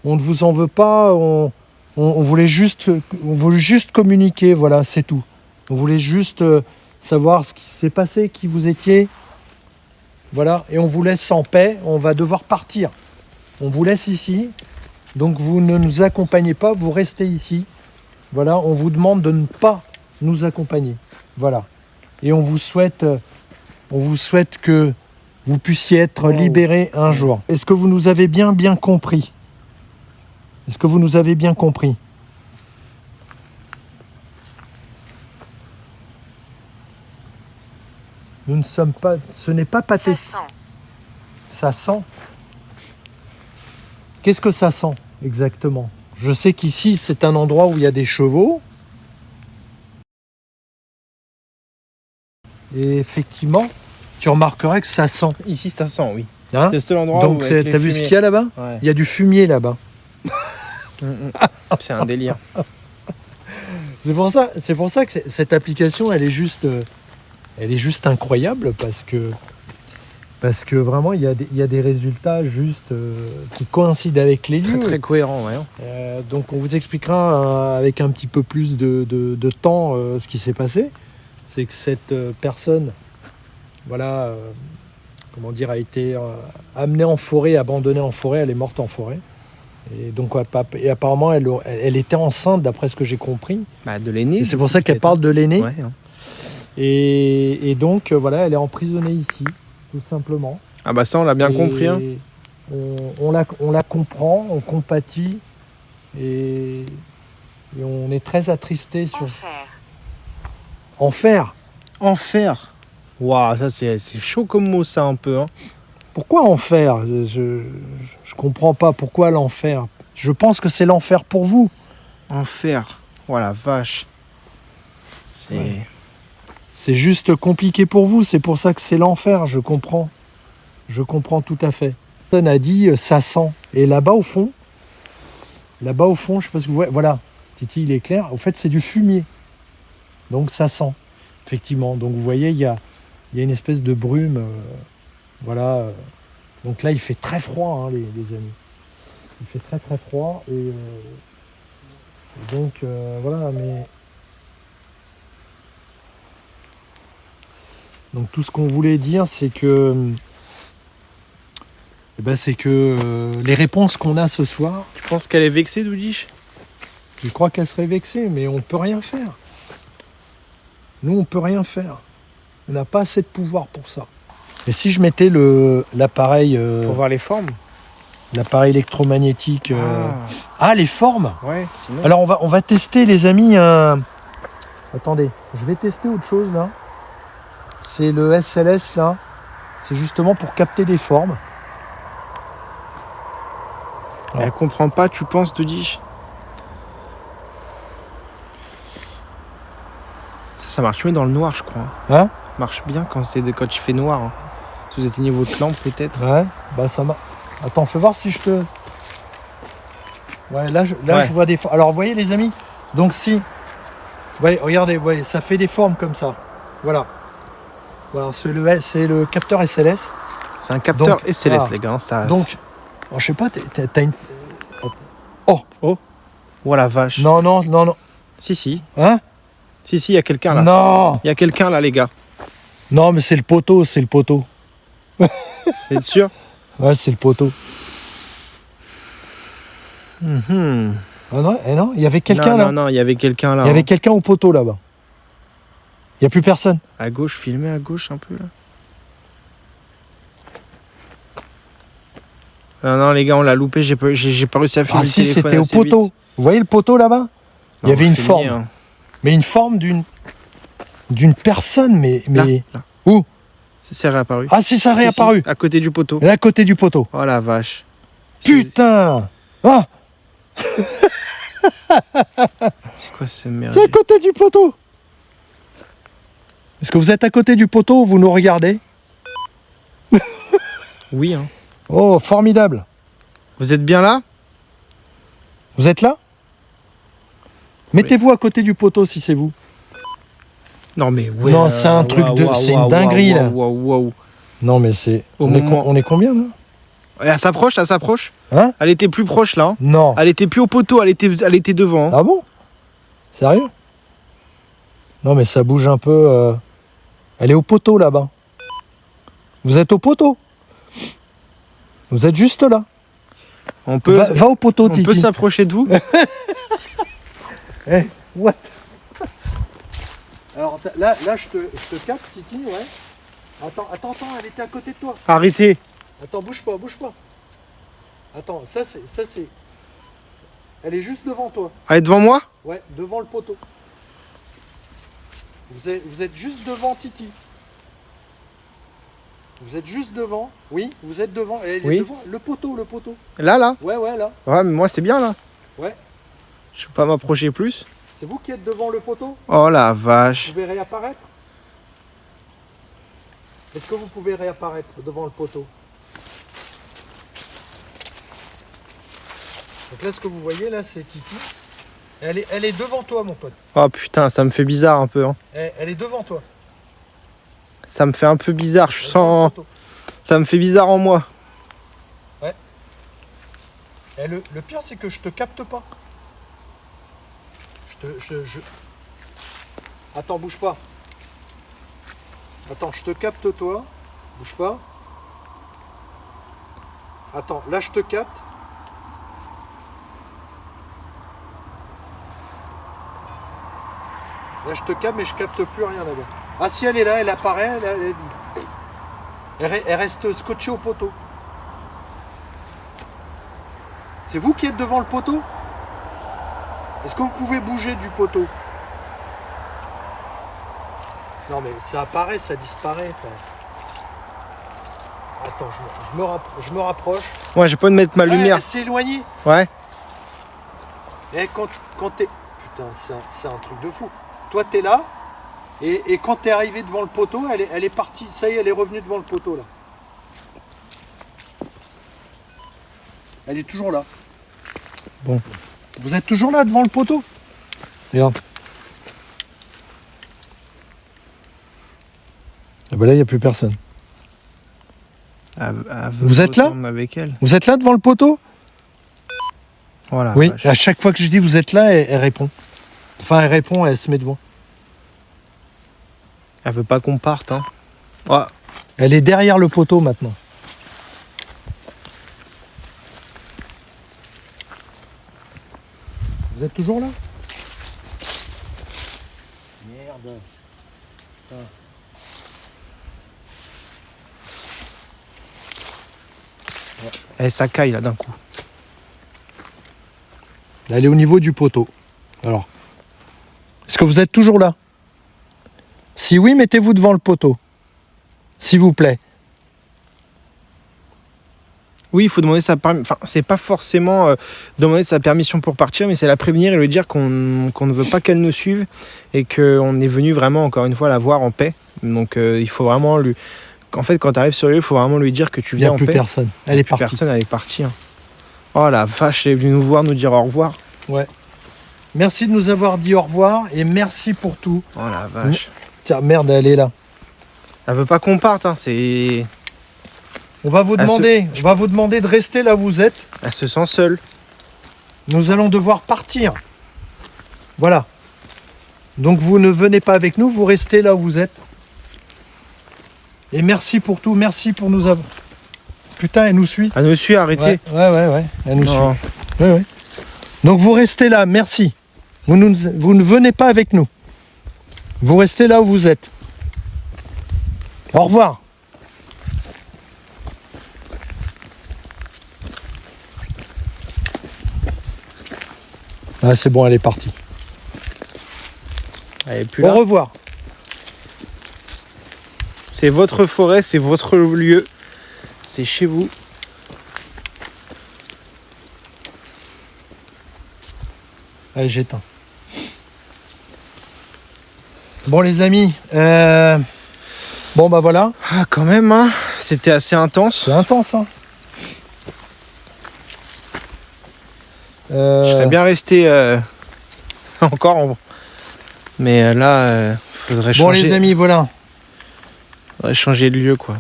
ne vous en veut pas, on voulait juste communiquer, voilà, c'est tout. On voulait juste savoir ce qui s'est passé, qui vous étiez. Voilà, et on vous laisse en paix, on va devoir partir. On vous laisse ici, donc vous ne nous accompagnez pas, vous restez ici. Voilà, on vous demande de ne pas nous accompagner. Voilà. Et on vous souhaite que vous puissiez être libérés un jour. Est-ce que vous nous avez bien compris? Est-ce que vous nous avez bien compris? Nous ne sommes pas... Ce n'est pas Ça pathétique. sent. Ça sent. Qu'est-ce que ça sent exactement? Je sais qu'ici, c'est un endroit où il y a des chevaux. Et effectivement, tu remarquerais que ça sent. Ici, ça sent, oui. Hein? C'est le seul endroit Donc, où... t'as vu ce qu'il y a là-bas? Ouais. Il y a du fumier là-bas. C'est un délire. C'est pour ça que cette application, elle est juste incroyable parce que vraiment, il y a des résultats juste qui coïncident avec les lieux. Très, très cohérent, ouais. Donc, on vous expliquera avec un petit peu plus de temps ce qui s'est passé. C'est que cette personne, voilà, comment dire, a été amenée en forêt, abandonnée en forêt, elle est morte en forêt. Et donc, apparemment, elle était enceinte, d'après ce que j'ai compris. Bah, de l'aîné. Et c'est pour ça qu'elle parle de l'aîné. Ouais, hein. Et donc, voilà, elle est emprisonnée ici, tout simplement. Ah bah ça, on l'a bien Et compris. Hein. On la comprend, on compatit. Et on est très attristé sur... Enfer. Enfer. Enfer. Waouh, ça c'est chaud comme mot, ça, un peu. Hein. Pourquoi enfer? Je comprends pas. Pourquoi l'enfer? Je pense que c'est l'enfer pour vous. Enfer. Oh la vache. C'est... Ouais. C'est juste compliqué pour vous. C'est pour ça que c'est l'enfer. Je comprends. Je comprends tout à fait. Personne a dit ça sent. Et là-bas au fond, je sais pas ce que vous voyez. Voilà. Titi, il est clair. En fait, c'est du fumier. Donc ça sent. Effectivement. Donc vous voyez, il y a une espèce de brume. Voilà. Donc là, il fait très froid, hein, les amis. Il fait très très froid. Et donc, voilà. Mais... Donc tout ce qu'on voulait dire, c'est que... les réponses qu'on a ce soir, Tu penses qu'elle est vexée, Doudiche? je crois qu'elle serait vexée, mais on ne peut rien faire. Nous, on ne peut rien faire. On n'a pas assez de pouvoir pour ça. Et si je mettais l'appareil Pour voir les formes. l'appareil électromagnétique... les formes. Ouais, sinon... Alors on va tester, les amis, Attendez, je vais tester autre chose là. C'est le SLS là. C'est justement pour capter des formes. Elle comprend pas, tu penses, Doudiche? Ça marche mieux dans le noir, je crois. Hein? Ça marche bien quand il fait noir. Hein. Si vous éteignez votre lampe, peut-être. Ouais, bah ça marche. Attends, fais voir si je te... Ouais, là, Ouais. je vois des formes. Alors, vous voyez les amis, donc si... Ouais, regardez, vous voyez, ça fait des formes comme ça. Voilà. Voilà, c'est le capteur SLS. C'est un capteur Donc, SLS, ah, les gars. Ça, Donc, oh, je sais pas, t'as une... Oh la vache. Non, non, non, non. Si. Hein? Si, il y a quelqu'un là. Non. Il y a quelqu'un là, les gars. Non, mais c'est le poteau, c'est le poteau. Vous êtes sûr? Ouais, c'est le poteau. Mhm. Ah non, non, il y avait quelqu'un là. Non, il y avait quelqu'un là. Il y avait quelqu'un au poteau là-bas. Il n'y a plus personne. À gauche, filmé à gauche un peu là. Non, les gars, on l'a loupé. J'ai pas réussi à filmer Ah le si, téléphone c'était au assez poteau. vite. Vous voyez le poteau là-bas? Il y Non, avait une filmé, forme. hein. Mais une forme d'une personne, mais... Là. Où? C'est réapparu. Ah si, ça a Si, réapparu. à côté du poteau. Là, à côté du poteau. Oh la vache. Putain. Ah, C'est quoi ce merde? c'est à côté du poteau. Est-ce que vous êtes à côté du poteau ou vous nous regardez? Oui, hein. Oh, formidable. Vous êtes bien là? Vous êtes là? Mettez-vous à côté du poteau si c'est vous. Non, mais ouais. Non, c'est un truc de- c'est une dinguerie, là. Waouh. Non, mais c'est... Au On est, moment- on est combien là? Elle s'approche, elle s'approche. Hein? Elle était plus proche là. Hein. Non. Elle était plus au poteau, elle était devant. Hein. Ah bon? Sérieux? Non, mais ça bouge un peu. Elle est au poteau là-bas. Vous êtes au poteau. Vous êtes juste là. On peut, Va au poteau, on peut Titi. s'approcher de vous. Eh, what? Alors là, je te capte, Titi, ouais. Attends, elle était à côté de toi. Arrêtez. Attends, bouge pas. Attends, ça c'est... Elle est juste devant toi. Elle est devant moi? Ouais, devant le poteau. Vous êtes juste devant Titi. Vous êtes juste devant. Oui, vous êtes devant. Elle est Oui. devant le poteau. Là. Ouais, là. Ouais, mais moi c'est bien là. Ouais. Je peux pas m'approcher plus. C'est vous qui êtes devant le poteau? Oh la Vous vache. pouvez réapparaître? Est-ce que vous pouvez réapparaître devant le poteau? Donc là, ce que vous voyez, là, c'est Titi. Elle est devant toi, mon pote. Oh putain, ça me fait bizarre un peu. Hein. Elle est devant toi. Ça me fait un peu bizarre. Je Elle est devant sens. le poteau. Ça me fait bizarre en moi. Et le pire, c'est que je te capte pas. Attends, bouge pas. Attends, je te capte toi. Bouge pas. Attends, là je te capte. Là je te capte, mais je capte plus rien là-bas. Ah si, elle est là, elle apparaît. Elle reste scotchée au poteau. C'est vous qui êtes devant le poteau? Est-ce que vous pouvez bouger du poteau? Non mais ça apparaît, ça disparaît. Enfin... Attends, je me rapproche. Ouais, j'ai pas de mettre ma Ouais, lumière. elle s'est éloignée. Ouais. Et quand t'es... Putain, c'est un truc de fou. Toi t'es là, et quand t'es arrivé devant le poteau, elle est partie. Ça y est, elle est revenue devant le poteau là. Elle est toujours là. Bon. Vous êtes toujours là devant le poteau? Regarde. Et ben là, il n'y a plus personne. Vous êtes là? Avec elle. Vous êtes là devant le poteau? Voilà. Oui, vache. à chaque fois que je dis vous êtes là, elle répond. Enfin, elle répond, elle se met devant. Elle veut pas qu'on parte. Hein. Ouais. Elle est derrière le poteau maintenant. Vous êtes toujours là? Merde. Putain. Ça caille là d'un coup. Elle est au niveau du poteau. Alors, est-ce que vous êtes toujours là? Si oui, mettez-vous devant le poteau. S'il vous plaît. Oui, il faut demander sa permission. Enfin, c'est pas forcément demander sa permission pour partir, mais c'est la prévenir et lui dire qu'on ne veut pas qu'elle nous suive et qu'on est venu vraiment, encore une fois, la voir en paix. Donc, il faut vraiment En fait, quand tu arrives sur l'île, il faut vraiment lui dire que tu Il n'y viens a en plus paix. personne. Elle est Plus partie. personne, elle est partie. Hein. Oh la vache, elle est venue nous voir, nous dire au revoir. Ouais. Merci de nous avoir dit au revoir et merci pour tout. Oh la vache. Tiens, merde, elle est là. Elle veut pas qu'on parte, hein, c'est... On va vous Elle demander de rester là où vous êtes. Elle se sent seule. Nous allons devoir partir. Voilà. Donc vous ne venez pas avec nous, vous restez là où vous êtes. Et merci pour tout, merci pour nous avoir... Putain, elle nous suit. Elle nous suit, arrêtez. Ouais. Elle nous Non. suit. Ouais. Donc vous restez là, merci. Vous ne venez pas avec nous. Vous restez là où vous êtes. Au revoir. Ah, c'est bon, elle est partie. Elle est plus Au là. revoir. C'est votre forêt, c'est votre lieu. C'est chez vous. Allez, j'éteins. Bon, les amis. Bon, bah voilà. Ah, quand même, hein. C'était assez intense. C'est intense, hein. Je serais bien resté encore. Mais là, faudrait Bon, changer. les amis, voilà. Faudrait changer de lieu, quoi.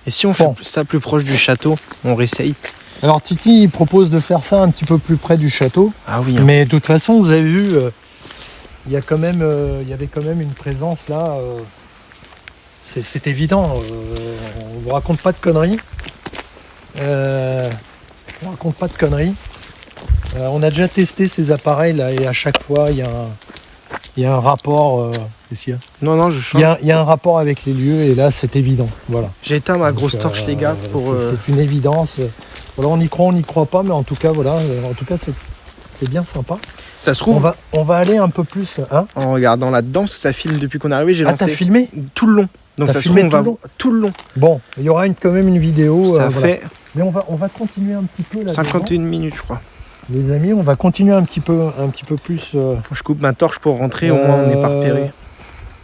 Et si on Bon. fait ça plus proche du château, on réessaye. Alors, Titi, il propose de faire ça un petit peu plus près du château. Ah oui. Hein. Mais de toute façon, vous avez vu, il y avait quand même une présence là. C'est évident. On vous raconte pas de conneries. On raconte pas de conneries. On a déjà testé ces appareils là et à chaque fois il y a un rapport. Qu'est-ce qu'il y a Non, je change. Il y a un rapport avec les lieux et là c'est évident. Voilà. J'ai éteint ma grosse Donc, torche, les gars, pour. C'est une évidence. Voilà, on y croit, on n'y croit pas, mais en tout cas voilà. En tout cas c'est bien sympa. Ça se trouve, On va aller un peu plus. Hein en regardant là-dedans, parce que ça filme depuis qu'on est arrivé, j'ai ah, t'as lancé filmé? tout le long. Donc T'as ça se trouve, filmé on va tout le long tout le long. Bon, il y aura quand même une vidéo. Ça voilà. fait Mais on va continuer un petit peu là. 51 minutes, je crois. Les amis, on va continuer un petit peu plus. Je coupe ma torche pour rentrer, au moins on n'est pas repéré.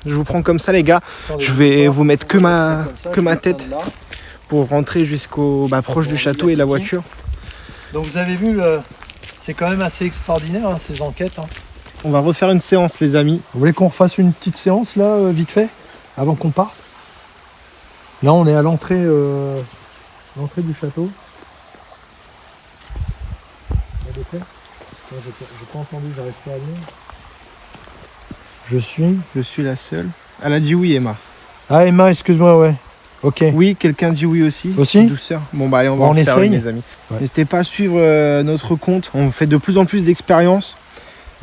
Je vous prends comme ça, les gars, je vais vous mettre que ma tête pour rentrer jusqu'au proche du château et la voiture. Donc vous avez vu, c'est quand même assez extraordinaire hein, ces enquêtes. Hein. On va refaire une séance, les amis. Vous voulez qu'on refasse une petite séance là, vite fait, avant qu'on parte? Là, on est à l'entrée du château. J'ai pas entendu, j'arrive pas à lire. Je suis la seule. Elle a dit oui, Emma. Ah Emma, excuse-moi, ouais. Ok. Oui, quelqu'un dit oui aussi. Aussi Douceur. Bon, allez, on va Bon, en on faire essaye. une, les amis. Ouais. N'hésitez pas à suivre notre compte. On fait de plus en plus d'expériences.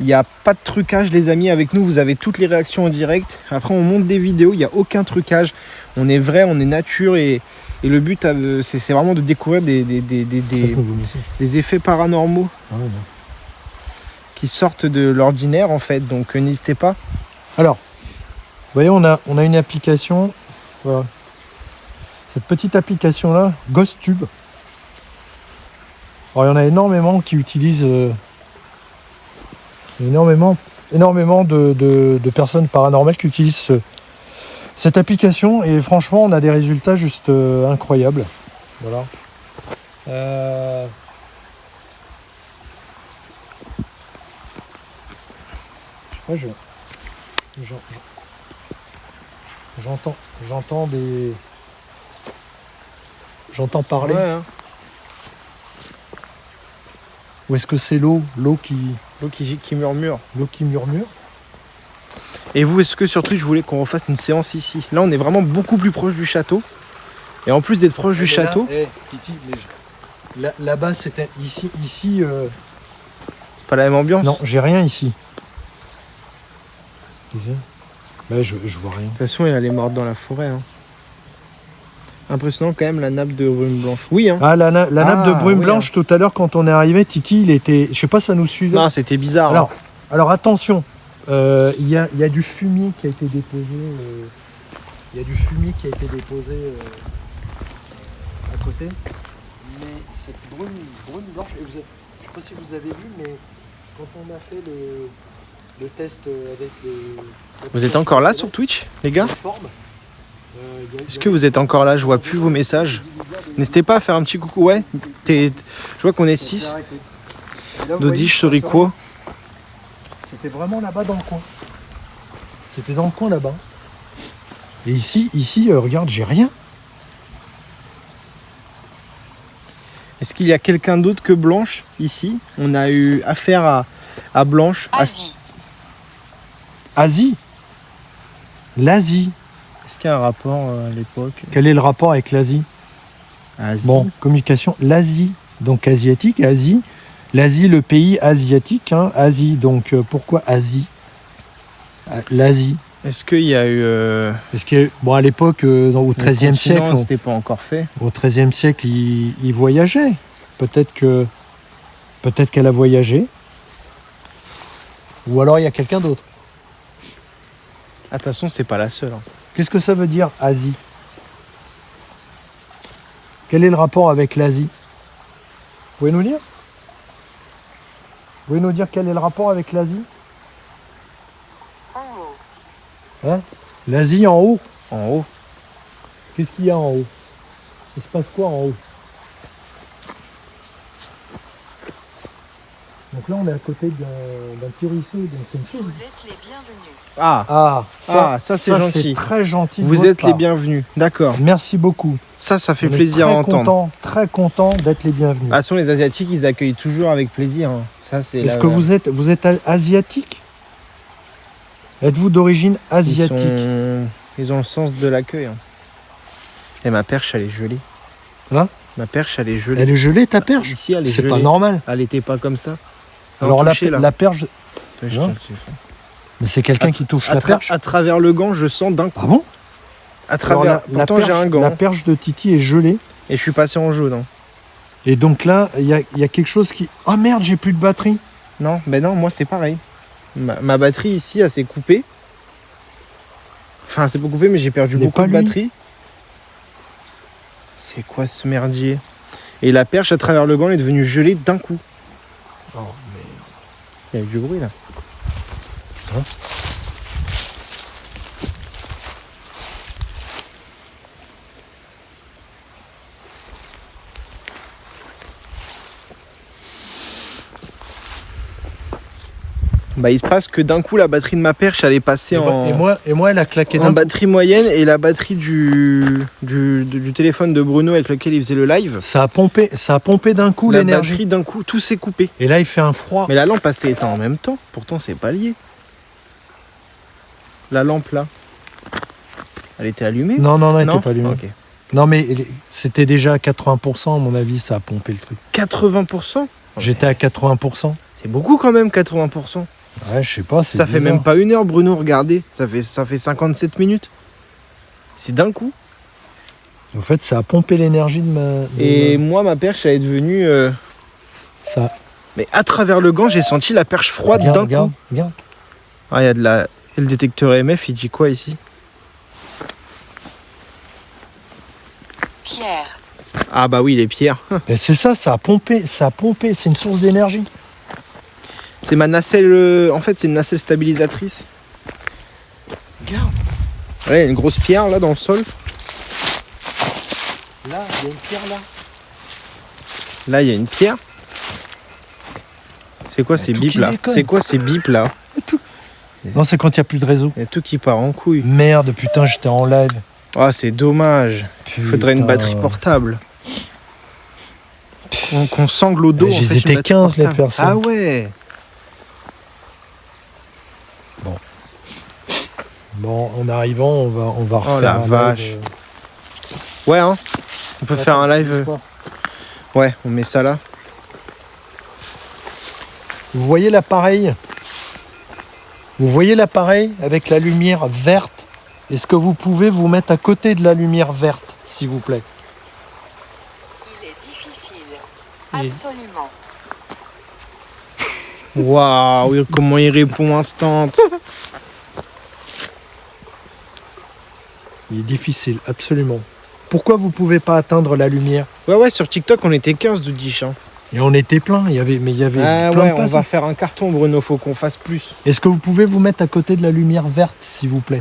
Il n'y a pas de trucage, les amis. Avec nous, vous avez toutes les réactions en direct. Après, on monte des vidéos. Il n'y a aucun trucage. On est vrai, on est nature. Et le but, c'est vraiment de découvrir des effets paranormaux Ah, ouais, qui sortent de l'ordinaire, en fait. Donc, n'hésitez pas. Alors, vous voyez, on a une application. Voilà. Cette petite application là, GhostTube. Alors il y en a énormément qui utilisent énormément de personnes paranormales qui utilisent cette application et franchement on a des résultats juste incroyables. Voilà. Ouais, j'entends parler. Ouais, hein. Ou est-ce que c'est l'eau qui L'eau qui murmure. murmure? Et vous, est-ce que sur Twitch, je voulais qu'on refasse une séance ici? Là, on est vraiment beaucoup plus proche du château. Et en plus d'être proche du château... Titi, là-bas, c'était ici. C'est pas la même ambiance. Non, j'ai rien ici. Bah, je vois rien. De toute façon, elle est morte dans la forêt. Hein. Impressionnant quand même la nappe de brume blanche. Oui, hein. Ah, la nappe de brume oui, blanche, tout à l'heure, quand on est arrivé, Titi, il était... Je sais pas, ça nous suivait. Non, c'était bizarre. hein. Alors attention, il y a du fumier qui a été déposé. Il y a du fumier qui a été déposé à côté. Mais cette brume blanche, et je sais pas si vous avez vu, mais quand on a fait le test avec les... Vous êtes encore là sur Twitch, les gars? forme, Est-ce que vous êtes encore là? Je vois plus vos messages. N'hésitez pas à faire un petit coucou. Ouais, je vois qu'on est 6. Dodiche, Soriquo. C'était vraiment là-bas dans le coin. C'était dans le coin là-bas. Et ici, regarde, j'ai rien. Est-ce qu'il y a quelqu'un d'autre que Blanche ici? On a eu affaire à Blanche. Asie. Asie. L'Asie. Est-ce qu'il y a un rapport à l'époque? Quel est le rapport avec l'Asie? Asie. Bon, communication, l'Asie, donc asiatique, Asie. L'Asie, le pays asiatique, hein, Asie. Donc pourquoi Asie? L'Asie. Est-ce qu'il y a eu... Parce que, bon, à l'époque, au XIIIe siècle, c'était pas encore fait. au XIIIe siècle, il voyageait. Peut-être qu'elle a voyagé. Ou alors il y a quelqu'un d'autre. Attention, c'est pas la seule. Hein. Qu'est-ce que ça veut dire, Asie? Quel est le rapport avec l'Asie? Vous pouvez nous dire? Vous pouvez nous dire quel est le rapport avec l'Asie? En haut. Hein? L'Asie en haut. En haut. Qu'est-ce qu'il y a en haut? Il se passe quoi en haut? Donc là, on est à côté d'un petit ruisseau, donc c'est une chose. Vous êtes les bienvenus. Ah, ça, c'est gentil. C'est très gentil. de vous votre êtes les part. bienvenus. D'accord. Merci beaucoup. Ça fait On est plaisir à très entendre. très content d'être les bienvenus. De toute façon, les Asiatiques, ils accueillent toujours avec plaisir. Hein. Ça, c'est Est-ce que vous êtes asiatique? Êtes-vous d'origine asiatique? Ils ont le sens de l'accueil. Hein. Et ma perche, elle est gelée. Hein? Ma perche, elle est gelée. Elle est gelée, ta perche? Ici, elle est C'est gelée. pas normal. Elle était pas comme ça. Non, Alors touchez, là. la perche... Ouais, je Non. crois que c'est fait. Mais c'est quelqu'un qui touche la perche? À travers le gant, je sens d'un coup. Ah bon? À Alors, travers. Pourtant, perche, j'ai un gant. la perche de Titi est gelée. Et je suis passé en jaune. Hein. Et donc là, il y a quelque chose qui... Ah merde, j'ai plus de batterie. Non, ben non, moi c'est pareil. Ma batterie ici, elle s'est coupée. Enfin, elle s'est pas coupée, mais j'ai perdu Mais beaucoup pas de lui. batterie. C'est quoi ce merdier? Et la perche à travers le gant est devenue gelée d'un coup. Oh, Il y a eu du bruit là. Hein? Bah, il se passe que d'un coup, la batterie de ma perche, elle est passée et moi, elle a claqué en d'un coup. batterie moyenne et la batterie du téléphone de Bruno avec lequel il faisait le live. Ça a pompé d'un coup La l'énergie. batterie d'un coup, tout s'est coupé. Et là, il fait un froid. Mais la lampe, elle s'est éteinte en même temps. Pourtant, c'est pas lié. La lampe là, elle était allumée? Non, elle n'était pas allumée. Ok. Non, mais c'était déjà à 80%, à mon avis, ça a pompé le truc. 80%? J'étais à 80%. C'est beaucoup quand même, 80%. Ouais, je sais pas. Ça fait même pas 1 heure, Bruno, regardez. Ça fait 57 minutes. C'est d'un coup. En fait, ça a pompé l'énergie de ma... Et moi, ma perche, elle est devenue... Ça... Mais à travers le gant, j'ai senti la perche froide d'un coup. Regarde. Ah, il y a de la... Et le détecteur EMF, il dit quoi ici? Pierre. Ah bah oui, les pierres. Et c'est ça a pompé. C'est une source d'énergie. C'est ma nacelle... En fait, c'est une nacelle stabilisatrice. Regarde. Ouais, il y a une grosse pierre là dans le sol. Là, il y a une pierre là. Là, il y a une pierre. C'est quoi ces tout bips qui là? déconne. C'est quoi ces bips là? Non, c'est quand il n'y a plus de réseau. Il y a tout qui part en couille. Merde, putain, j'étais en live. Ah, c'est dommage. Il faudrait une Putain. batterie portable. Qu'on sangle au dos. J'y en fait, une étais batterie 15 les portable. personnes. Ah ouais. Bon, en arrivant, on va refaire la un live, vache. Ouais, hein. On peut faire un live. Ouais, on met ça là. Vous voyez l'appareil? Vous voyez l'appareil avec la lumière verte? Est-ce que vous pouvez vous mettre à côté de la lumière verte, s'il vous plaît? Il est difficile. Absolument. Waouh, comment il répond instant. Il est difficile, absolument. Pourquoi vous pouvez pas atteindre la lumière? Ouais, sur TikTok, on était 15 de Dish. Hein. Et on était plein, il y avait Ah plein ouais, de on passes. va faire un carton, Bruno, faut qu'on fasse plus. Est-ce que vous pouvez vous mettre à côté de la lumière verte, s'il vous plaît?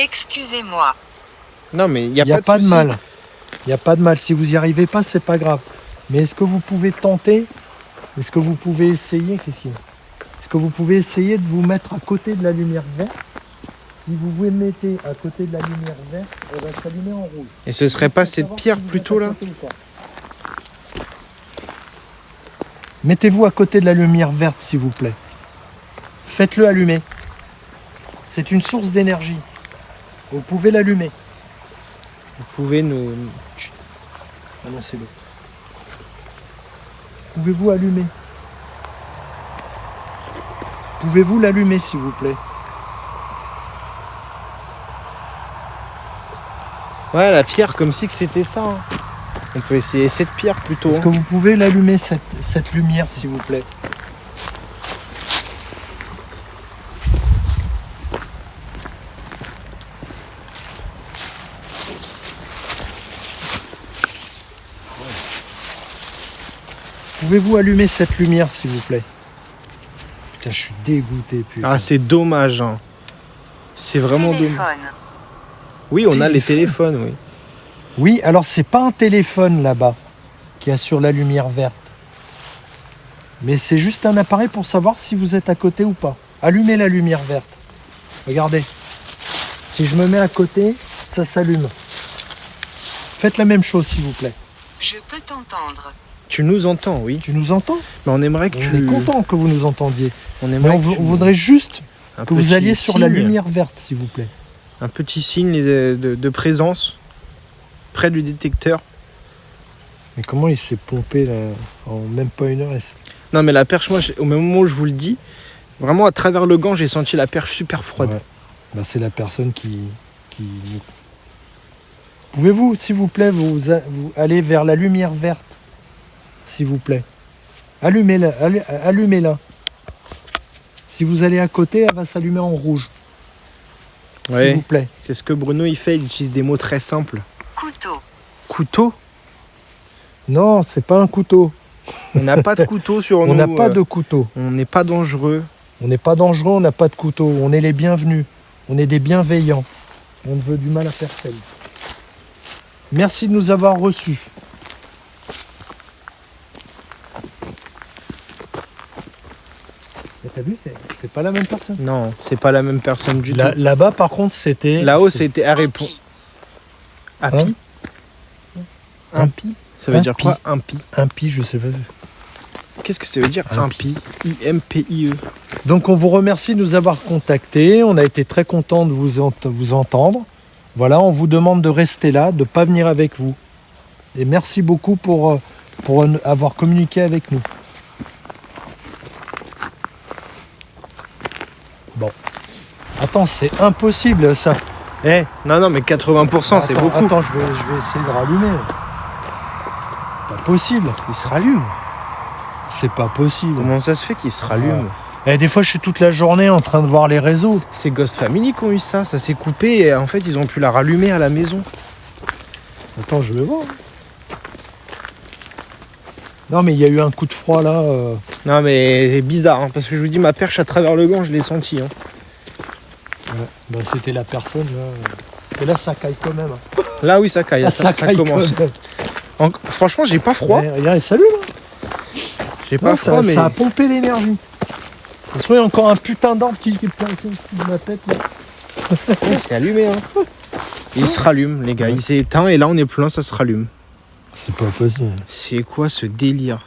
Excusez-moi. Non, mais il n'y Il n'y a, a pas de souci. mal. Il n'y a pas de mal. Si vous n'y arrivez pas, c'est pas grave. Mais est-ce que vous pouvez tenter? Est-ce que vous pouvez essayer? Qu'est-ce qu'il y a? Est-ce que vous pouvez essayer de vous mettre à côté de la lumière verte? Si vous vous mettez à côté de la lumière verte, elle va s'allumer en rouge. Et ce serait pas Faut cette savoir pierre si vous plutôt êtes à là? côté ou pas. Mettez-vous à côté de la lumière verte, s'il vous plaît. Faites-le allumer. C'est une source d'énergie. Vous pouvez l'allumer. Vous pouvez nous... Annoncez-le. Pouvez-vous allumer? Pouvez-vous l'allumer, s'il vous plaît? Ouais, la pierre, comme si que c'était ça. Hein. On peut essayer cette pierre plutôt. Est-ce hein. que vous pouvez l'allumer, cette lumière, s'il vous plaît? Pouvez-vous allumer cette lumière, s'il vous plaît? Putain, je suis dégoûté, putain. Ah, c'est dommage. Hein. C'est vraiment dommage. Téléphone. Oui, on a les Téléphone. téléphones, oui. Oui, alors c'est pas un téléphone là-bas qui a sur la lumière verte. Mais c'est juste un appareil pour savoir si vous êtes à côté ou pas. Allumez la lumière verte. Regardez. Si je me mets à côté, ça s'allume. Faites la même chose, s'il vous plaît. Je peux t'entendre. Tu nous entends, oui. Tu nous entends? Mais on aimerait que On tu... est content que vous nous entendiez. On Mais aimerait on que tu- voudrait juste un que vous petit alliez sur la signe, lumière verte, s'il vous plaît. Un petit signe de présence près du détecteur. Mais comment il s'est pompé là, en même pas une heure? Non, mais la perche, moi, au même moment où je vous le dis, vraiment à travers le gant, j'ai senti la perche super froide. Ouais. Bah, c'est la personne qui... Pouvez-vous, s'il vous plaît, vous aller vers la lumière verte, s'il vous plaît? Allumez-la, allumez-la. Si vous allez à côté, elle va s'allumer en rouge. Ouais. S'il vous plaît. C'est ce que Bruno il fait, il utilise des mots très simples. Couteau. Couteau? Non, c'est pas un couteau. On n'a pas de couteau sur nous. On n'a pas de couteau. On n'est pas dangereux. On n'est pas dangereux, on n'a pas de couteau. On est les bienvenus. On est des bienveillants. On ne veut du mal à personne. Merci de nous avoir reçus. Mais t'as vu, c'est pas la même personne. Non, c'est pas la même personne du tout. Là-bas, par contre, c'était... Là-haut, c'était à répondre. Impie. Happy? Impie? Ça veut dire Impie. quoi, impie? Impie, je sais pas. Qu'est-ce que ça veut dire, impie? I-M-P-I-E. Donc, on vous remercie de nous avoir contactés. On a été très contents de vous entendre. Voilà, on vous demande de rester là, de ne pas venir avec vous. Et merci beaucoup pour avoir communiqué avec nous. Bon. Attends, c'est impossible ça. Eh, Non, mais 80%, c'est attends, beaucoup. Attends, je vais essayer de rallumer. Pas possible. Il se rallume. C'est pas possible. Comment ça se fait qu'il se rallume? Et des fois, je suis toute la journée en train de voir les réseaux. C'est Ghost Family qui ont eu ça. Ça s'est coupé et en fait, ils ont pu la rallumer à la maison. Attends, je vais voir. Non, mais il y a eu un coup de froid là. Non, mais c'est bizarre, hein, parce que je vous dis, ma perche à travers le gant, je l'ai senti. Hein. Ouais. Bah, c'était la personne là. Et là, ça caille quand même. Hein. Là, oui, ça caille. Là, ça caille commence. quand même. Franchement, j'ai pas froid. Ouais, regarde, salut là. J'ai pas Non, froid, ça, mais. ça a pompé l'énergie. De toute façon, il y a encore un putain d'arbre qui est placé au-dessus de ma tête là. Ouais, c'est allumé. Hein. Il se rallume, les gars. Il s'est éteint et là, on est plein, ça se rallume. C'est pas possible. C'est quoi ce délire?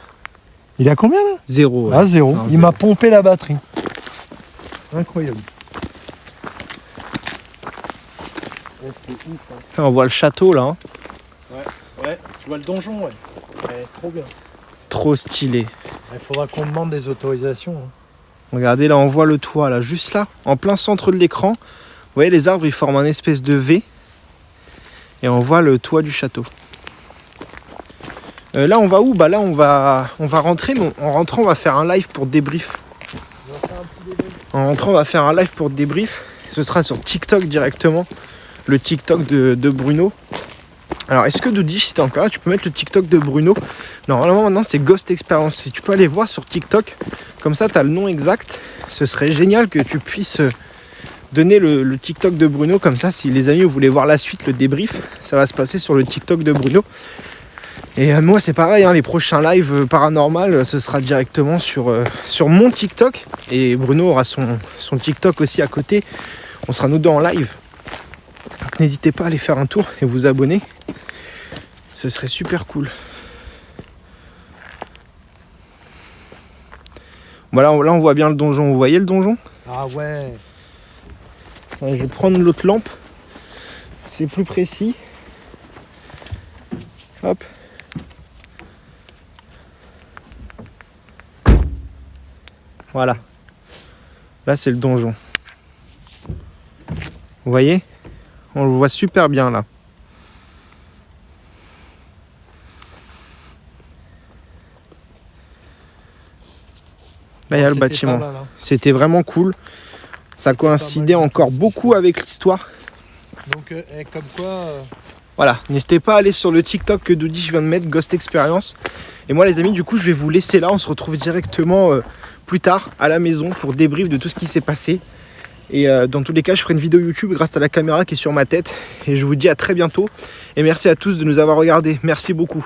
Il a combien là? 0. Ouais. Ah, 0. Non, Il zéro. m'a pompé la batterie. Incroyable. Ouais, c'est ouf. Hein. On voit le château là. Hein. Ouais, tu vois le donjon, ouais. Ouais, trop bien. Trop stylé. Il faudra qu'on demande des autorisations. Hein. Regardez, là, on voit le toit, là, juste là, en plein centre de l'écran. Vous voyez, les arbres, ils forment un espèce de V. Et on voit le toit du château. Là, on va où? Bah là, on va rentrer, mais en rentrant, on va faire un live pour débrief. En rentrant, on va faire un live pour débrief. Ce sera sur TikTok directement. Le TikTok de Bruno. Alors, est-ce que Doudi, si t'es encore là, tu peux mettre le TikTok de Bruno? Normalement, maintenant, c'est Ghost Experience. Si tu peux aller voir sur TikTok, comme ça, tu as le nom exact. Ce serait génial que tu puisses donner le TikTok de Bruno, comme ça si les amis vous voulez voir la suite, le débrief, ça va se passer sur le TikTok de Bruno. Et moi c'est pareil, hein, les prochains lives paranormal, ce sera directement sur mon TikTok. Et Bruno aura son TikTok aussi à côté. On sera nous deux en live. Donc n'hésitez pas à aller faire un tour et vous abonner. Ce serait super cool. Voilà, là on voit bien le donjon. Vous voyez le donjon? Ah ouais. Je vais prendre l'autre lampe. C'est plus précis. Hop. Voilà. Là, c'est le donjon. Vous voyez? On le voit super bien là. Là, il y a le bâtiment. C'était vraiment cool. Ça coïncidait encore beaucoup avec l'histoire. Donc, comme quoi... Voilà, n'hésitez pas à aller sur le TikTok que Doody je viens de mettre, Ghost Experience. Et moi les amis, du coup je vais vous laisser là, on se retrouve directement plus tard à la maison pour débrief de tout ce qui s'est passé. Et dans tous les cas, je ferai une vidéo YouTube grâce à la caméra qui est sur ma tête. Et je vous dis à très bientôt. Et merci à tous de nous avoir regardés. Merci beaucoup.